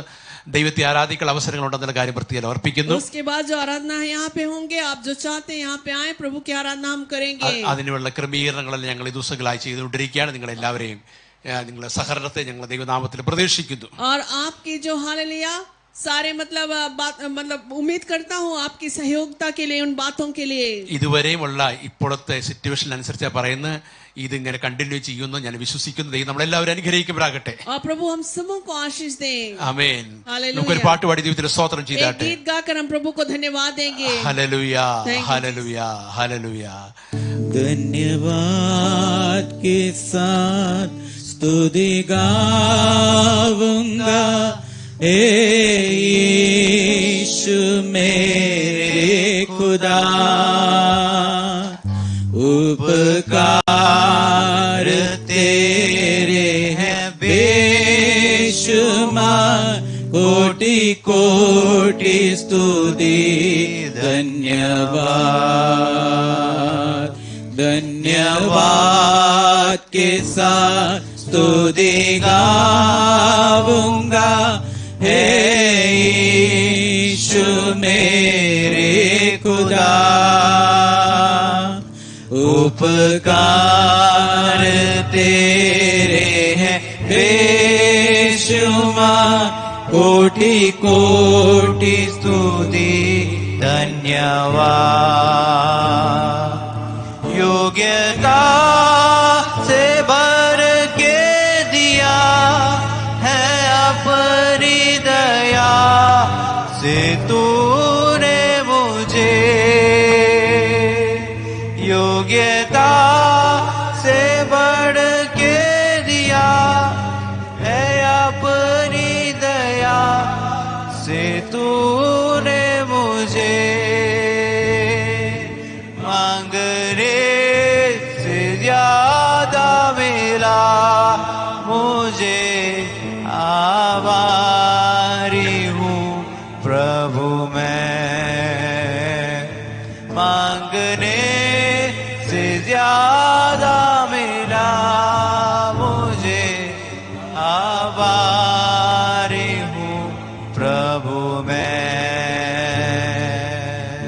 [SPEAKER 4] ദൈവത്തെ ആരാധിക്കാൻ അവസരങ്ങൾ ഉണ്ടെന്നുള്ള കാര്യം പ്രത്യേകം ഓർപ്പിക്കുന്നു.
[SPEAKER 1] उसके बाद जो आराधना है यहाँ पे होंगे. आप जो चाहते हैं यहाँ पे आए, प्रभु की आराधना हम करेंगे.
[SPEAKER 4] അതിനുള്ള ക്രമീകരണങ്ങളെല്ലാം ഞങ്ങൾ ഈ ദിവസങ്ങളായി ചെയ്തുകൊണ്ടിരിക്കുകയാണ്. നിങ്ങൾ എല്ലാവരെയും നിങ്ങളുടെ സഹകരണത്തെ ഞങ്ങൾ ദൈവനാമത്തിൽ പ്രതീക്ഷിക്കുന്നു.
[SPEAKER 1] और आपकी जो हालेलुया सारे मतलब उम्मीद करता हूँ आपकी सहयोगिता के लिए, उन बातों के लिए.
[SPEAKER 4] ഇതുവരെയുമുള്ള ഇപ്പോഴത്തെ സിറ്റുവേഷൻ അനുസരിച്ച് പറയുന്നത് ഇതിങ്ങനെ കണ്ടിന്യൂ ചെയ്യുന്നു ഞാൻ വിശ്വസിക്കുന്നു. ദൈവം നമ്മളെല്ലാവരും അനുഗ്രഹിക്കുമാറാകട്ടെ.
[SPEAKER 1] और प्रभु हम सबों को आशीष दें.
[SPEAKER 4] ആമേൻ.
[SPEAKER 1] हालेलुया.
[SPEAKER 4] നമുക്കൊരു പാട്ട് പാടി ദൈവത്തിന് സ്തോത്രം
[SPEAKER 1] एक
[SPEAKER 4] ചെയ്താട്ടെ.
[SPEAKER 1] गीत गाकर हम प्रभु को धन्यवाद देंगे.
[SPEAKER 4] Hallelujah.
[SPEAKER 1] Thank you,
[SPEAKER 4] hallelujah. Hallelujah.
[SPEAKER 5] धन्यवाद के साथ स्तुति गाऊंगा हे यीशु मेरे खुदा. उपकार तेरे हैं बेशुमार, कोटि कोटि स्तुति धन्यवाद. धन्यवाद के साथ स्तुति गाऊंगा हे यीशु मेरे खुदा. उपकार तेरे हैं बेशुमार, कोटि कोटि स्तुति धन्यवाद. योग्यता से भर के दिया से तूने मुझे योग्यता से बढ़ के दिया है, अपनी दया से तूने मुझे मांगने से ज्यादा मिला मुझे। आभारी हूँ प्रभु मैं, मांगने से ज्यादा मिला मुझे। आभारी हूँ प्रभु मैं,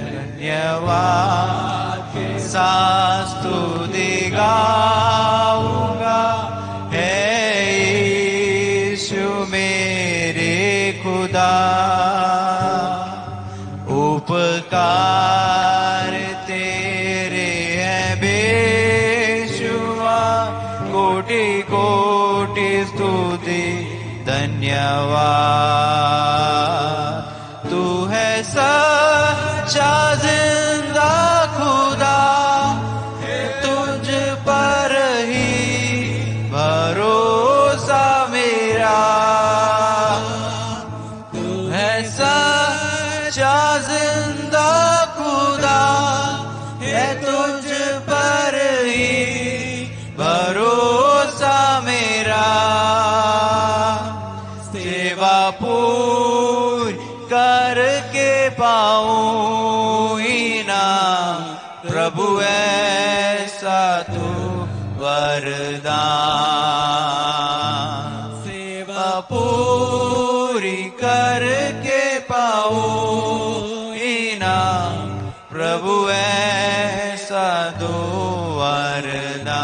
[SPEAKER 5] धन्यवाद के साथ स्तुति गाऊंगा है यीशु मेरे खुदा। उपकार तेरे हैं बेशुमार, कोटि कोटि स्तुति धन्यवाद। तू है सच्चा जिंदा खुदा, तुझ पर ही भरोसा मेरा। तू है सच्चा जिंदा खुदा, है तुझ पर ही भरोसा मेरा। सेवा पूरी करके पाऊं इनाम प्रभु ऐसा तू वरदान। सेवा पूरी करके पाऊं इनाम प्रभु ऐसा दो वरदान।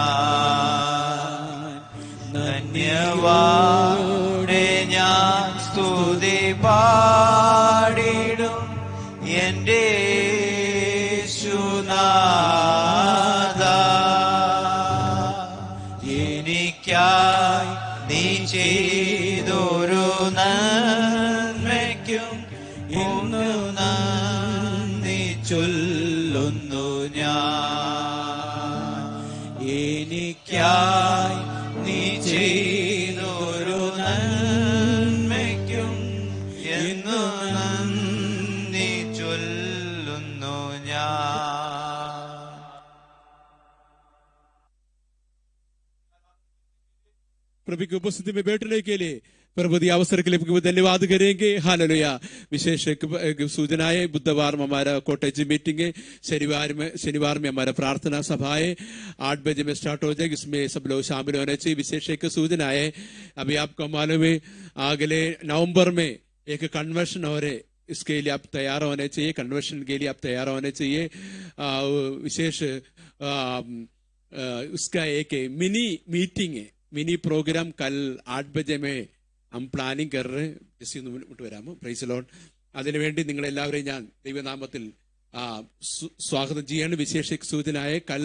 [SPEAKER 5] धन्यवाद ഞാൻ സ്തുതി പാടിടും എന്റെ യേശുനാഥാ। എനിക്കായി നീ ചെയ്തൊരു നന്മയ്ക്കും ഇന്നു നന്ദി ചൊല്ലുന്നു ഞാൻ। എനിക്കായി നീ ചെയ്തൊരു നന്മയ്ക്കും എന്നു നന്ദി ചൊല്ലുന്നു ഞാൻ।
[SPEAKER 2] प्रभु की उपस्थिति में बैठने के लिए प्रभु दी अवसर के लिए धन्यवाद करेंगे। हालेलुया। विशेष सूचना है, बुधवार में हमारा कॉटेज मीटिंग है, शनिवार में हमारा प्रार्थना सभा है, 8 बजे में स्टार्ट हो जाएगी। इसमें सब लोग शामिल होने चाहिए। विशेष एक सूचना है, अभी आपको मालूम है अगले नवंबर में एक कन्वर्शन हो रहे, इसके लिए आप तैयार होने चाहिए। कन्वर्शन के लिए आप तैयार होने चाहिए। विशेष उसका एक मिनी मीटिंग है, मिनी प्रोग्राम कल 8 बजे में हम प्लानिंग कर रहे हैं. ജസ്റ്റ് ഒന്ന് മുട്ട് വരാമോ? Praise Lord. അതിനുവേണ്ടി നിങ്ങളെല്ലാവരെയും ഞാൻ ദൈവനാമത്തിൽ സ്വാഗതം ചെയ്യാണ്. വിശേഷ സൂചനായ കൽ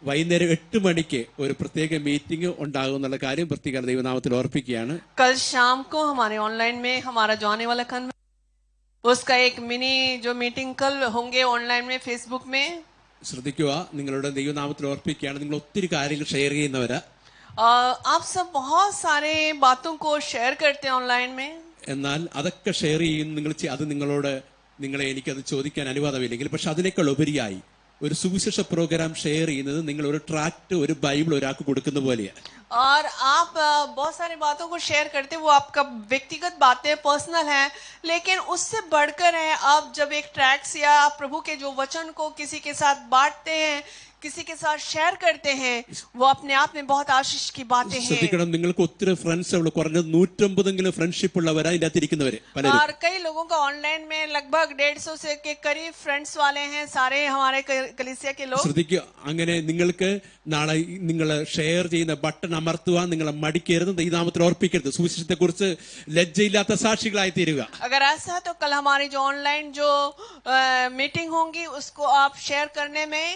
[SPEAKER 2] വൈകുന്നേരം 8 മണിക്ക് ഒരു പ്രത്യേക മീറ്റിംഗ് ഉണ്ടാകുന്നുള്ള കാര്യം പ്രത്യേക ദൈവനാമത്തിൽ ഓർപ്പിക്കുകയാണ്.
[SPEAKER 1] कल शाम को हमारे ऑनलाइन में हमारा जो आने वाला उसका एक मिनी जो मीटिंग कल होंगे ऑनलाइन में फेसबुक में.
[SPEAKER 2] ശ്രദ്ധിക്കുക, നിങ്ങളുടെ ദൈവനാമത്തിൽ ഓർപ്പിക്കുകയാണ്. നിങ്ങൾ ഒത്തിരി കാര്യങ്ങൾ ഷെയർ ചെയ്യുന്നവരാ.
[SPEAKER 1] आप सब बहुत सारे बातों को शेयर करते हैं ऑनलाइन में.
[SPEAKER 2] എന്നാൽ അതൊക്കെ ഷെയർ ചെയ്യും നിങ്ങൾ. അത് നിങ്ങളെ എനിക്കത് ചോദിക്കാൻ അനുവാദമില്ലെങ്കിൽ, പക്ഷെ അതിനേക്കാൾ ഉപരിയായി ഒരു സുവിശേഷ പ്രോഗ്രാം ഷെയർ ചെയ്യുന്നത് നിങ്ങൾ ഒരു ട്രാക്ട്, ഒരു ബൈബിൾ ഒരാൾക്ക് കൊടുക്കുന്ന പോലെയാണ്.
[SPEAKER 1] और आप बहुत सारी बातों को शेयर करते हैं, वो आपका व्यक्तिगत बातें पर्सनल है, लेकिन उससे बढ़कर है आप जब एक ट्रैक्स या आप प्रभु के जो वचन को किसी के साथ बांटते हैं, किसी के साथ शेयर करते हैं, वो अपने आप में बहुत आशीष की बातें हैं.
[SPEAKER 2] ശ്രദ്ധിക്കണം, നിങ്ങൾക്ക് ഒത്തിരി ഫ്രണ്ട്സ് ഉള്ള, കുറഞ്ഞത് 150 ഫ്രണ്ട്ഷിപ്പ് ഉള്ളവരാ ഇതിന്റെ അകത്തിരിക്കുന്നവര് പലരും.
[SPEAKER 1] और कई लोगों का ऑनलाइन में लगभग 150 से के करीब फ्रेंड्स वाले हैं सारे हमारे कलीसिया के लोग.
[SPEAKER 2] ശ്രദ്ധിക്കുക, അങ്ങനെ നിങ്ങൾക്ക് നാളെ നിങ്ങൾ ഷെയർ ചെയ്യുന്ന ബട്ടൺ അമർത്തുവാൻ നിങ്ങളെ മടിക്കരുത്, ദൈവനാമത്തിൽ ഓർപ്പിക്കരുത്. സുവിശേഷത്തെ കുറിച്ച് ലജ്ജയില്ലാത്ത സാക്ഷികളായി തീരുക.
[SPEAKER 1] अगर ऐसा है तो कल हमारी जो ऑनलाइन जो मीटिंग होंगी उसको आप शेयर करने में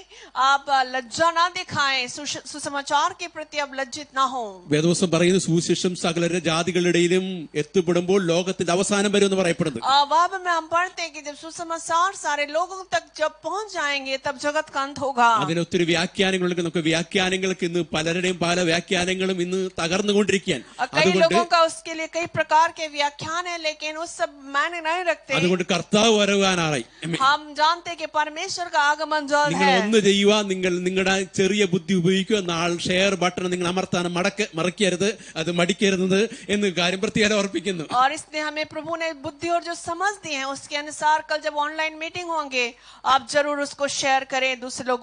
[SPEAKER 1] आप लज्जा ना दिखाएं, सुसमाचार के प्रति आप लज्जित ना हो।
[SPEAKER 2] വേദോസം പറയുന്ന സുവിശേഷം സകല ജാതികളുടെയിലും എത്തിപ്പെടുമ്പോൾ ലോകത്തിന്റെ അവസാനം വരും എന്ന് പറയപ്പെടുന്നു.
[SPEAKER 1] बाइबल में हम पढ़ते हैं कि जब सुसमाचार सारे लोगों तक जब पहुंच जाएंगे तब जगत का अंत होगा.
[SPEAKER 2] അതിന് ഒത്തിരി വ്യാഖ്യാനങ്ങളുണ്ട്. നമുക്ക് വ്യാഖ്യാനങ്ങൾക്ക് ഇന്ന് പലരുടെയും പല വ്യാഖ്യാനങ്ങളും ഇന്ന് തകർന്നുകൊണ്ടിരിക്കുകയാണ്.
[SPEAKER 1] कई लोगों का उसके लिए कई प्रकार के व्याख्यान है, लेकिन उस सब मायने नहीं रखते.
[SPEAKER 2] അതുകൊണ്ട് കർത്താവ് വരാനായി.
[SPEAKER 1] हम जानते हैं कि परमेश्वर का आगमन जल्द
[SPEAKER 2] നിങ്ങൾ
[SPEAKER 1] है.
[SPEAKER 2] ഒന്ന് ചെയ്യുക, നിങ്ങൾ നിങ്ങളുടെ ചെറിയ ബുദ്ധി ഉപയോഗിക്കുക, നാൾ ഷെയർ ബട്ടൺ നിങ്ങൾ അമർത്താനും മറക്കരുത്, അത് മടിക്കരുത് എന്ന് കാര്യം പ്രത്യേകം ഓർപ്പിക്കുന്നു.
[SPEAKER 1] और इसलिए हमें प्रभु ने बुद्धि और जो समझ दी है उसके अनुसार कल जब ऑनलाइन मीटिंग होंगे आप जरूर उसको शेयर करें, दूसरे लोग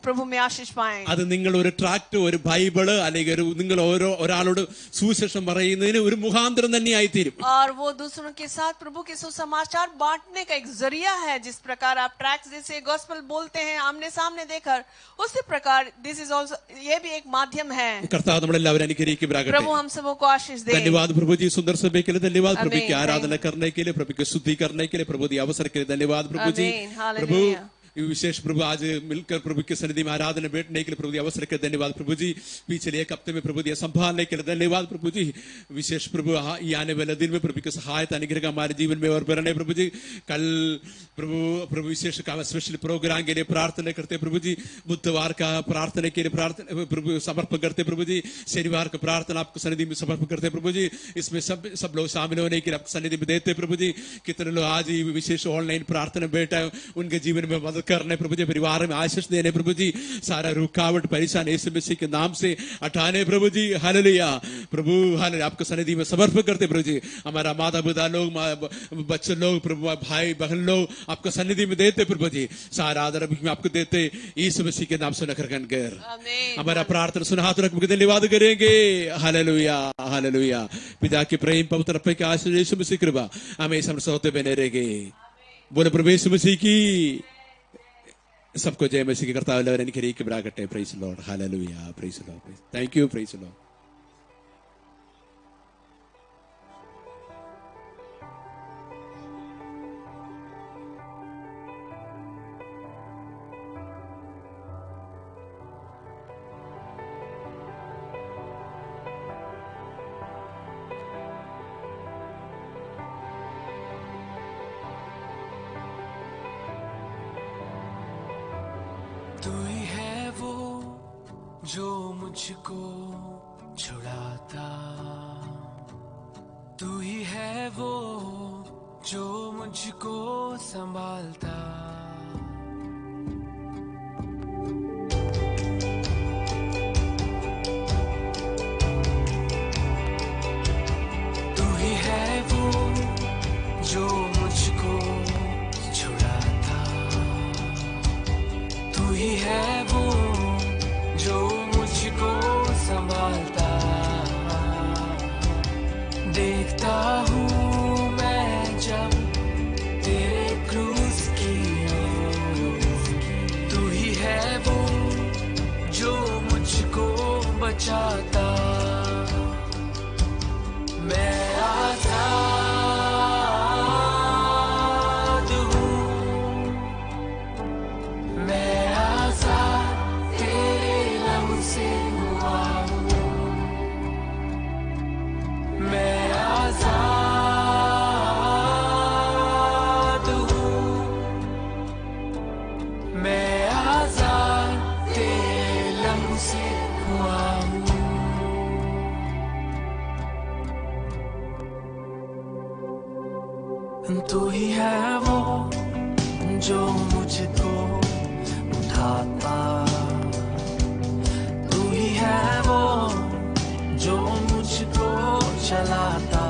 [SPEAKER 1] प्रभु में आशीष पाएं.
[SPEAKER 2] അത് നിങ്ങൾ ഒരു ട്രാക്ട്, ഒരു ബൈബിള് അല്ലെങ്കിൽ നിങ്ങൾ ഒരാളോട് സുവിശേഷം പറയുന്നതിന് ഒരു മുഖാന്തരം തന്നെയായി തീരും.
[SPEAKER 1] और वो दूसरों के साथ प्रभु के सुसमाचार बांटने का एक जरिया है. जिस प्रकार आप ट्रैक्स जैसे गॉस्पेल बोलते हैं आमने सामने देखकर, उसी प्रकार दिस इज ऑल्सो, ये भी एक माध्यम है.
[SPEAKER 2] കർത്താവ് നമ്മളെല്ലാവരും അനുഗ്രഹിക്കുമാറാകട്ടെ.
[SPEAKER 1] प्रभु हम सबको आशीष दे.
[SPEAKER 2] धन्यवाद प्रभु जी, सुंदर सभा के लिए धन्यवाद, प्रभु की आराधना करने के लिए, प्रभु की स्तुति करने के लिए, प्रभु के अवसर के लिए धन्यवाद प्रभु जी. प्रभु विशेष प्रभु आज मिलकर प्रभु की सन्निधि में आराधना बैठने के लिए प्रभु अवसर के धन्यवाद प्रभु जी. पिछले एक हफ्ते में प्रभु संभालने के लिए धन्यवाद प्रभु जी. विशेष प्रभु ये आने वाले दिन में प्रभु की सहायता अनुग्रह हमारे जीवन में और बढ़ने प्रभु जी. कल प्रभु विशेष का स्पेशल प्रोग्राम के लिए प्रार्थना करते प्रभु जी. बुधवार का प्रार्थना के लिए प्रार्थना प्रभु समर्पण करते प्रभु जी. शनिवार का प्रार्थना आपको सन्निधि में समर्पण करते प्रभु जी. इसमें सब लोग शामिल होने के लिए आपको सन्निधि में देते प्रभु जी. कितने लोग आज ही विशेष ऑनलाइन प्रार्थना बैठा है, उनके जीवन में मदद करने प्रभु जी, परिवार में आशीष देने प्रभु जी. सारा रुकावट परेशान यीशु मसीह के नाम से हटाने प्रभु जी. हालेलुया प्रभु, हालेलुया. आपको सन्निधि में समर्पण करते प्रभु जी. हमारा माता पिता लोग, बच्चे लोग, प्रभु भाई बहन लोग आपको सन्निधि में देते प्रभु जी. सारा आदर में आपको देते यीशु मसीह के नाम से नकर कर हमारा प्रार्थना सुना हाथ रख धन्यवाद करेंगे. Hallelujah hallelujah. पिता के प्रेम पवित्र के आशीष यीशु मसीह कृपा हमेशा हम सोते बने रहेंगे. बोले प्रभु यीशु मसीह की सबको जय मसीह की. करता अनुग्रहिक बराकटे. Praise Lord. Hallelujah. Praise Lord. Thank you. Praise Lord.
[SPEAKER 6] तू ही है वो जो मुझको छुड़ाता, तू ही है वो जो मुझको संभालता. तू ही है वो जो मुझको छुड़ाता, तू ही है वो जो मुझको संभालता. देखता हूँ मैं जब तेरे क्रूस की ओर, तू ही है वो जो मुझको बचाता. मैं आजाद हूँ, मैं आजाद तेरे लहू से हुआ हूँ. मैं आजाद हूँ, मैं आजाद तेरे लहू से हुआ हूँ. तू ही है वो जो मुझको उठाता, तू ही है वो जो मुझको चलाता.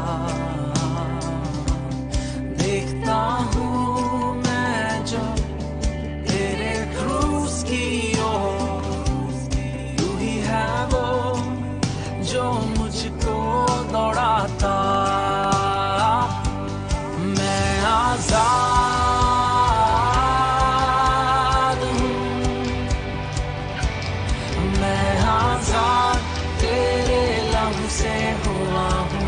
[SPEAKER 6] देखता हूँ मैं जो तेरे क्रूस की ओर, तू ही है वो जो मुझको दौड़ाता. मैं आजाद हूँ, मैं आजाद तेरे लहू से हुआ हूँ.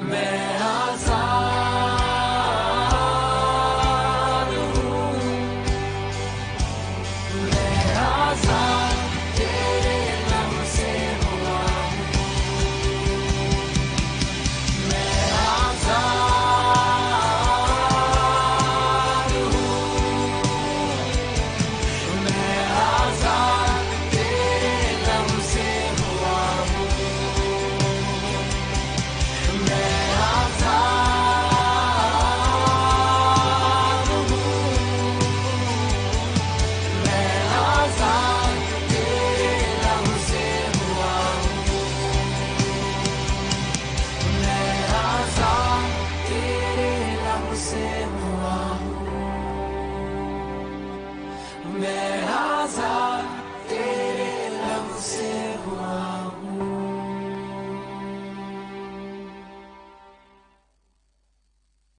[SPEAKER 6] मैं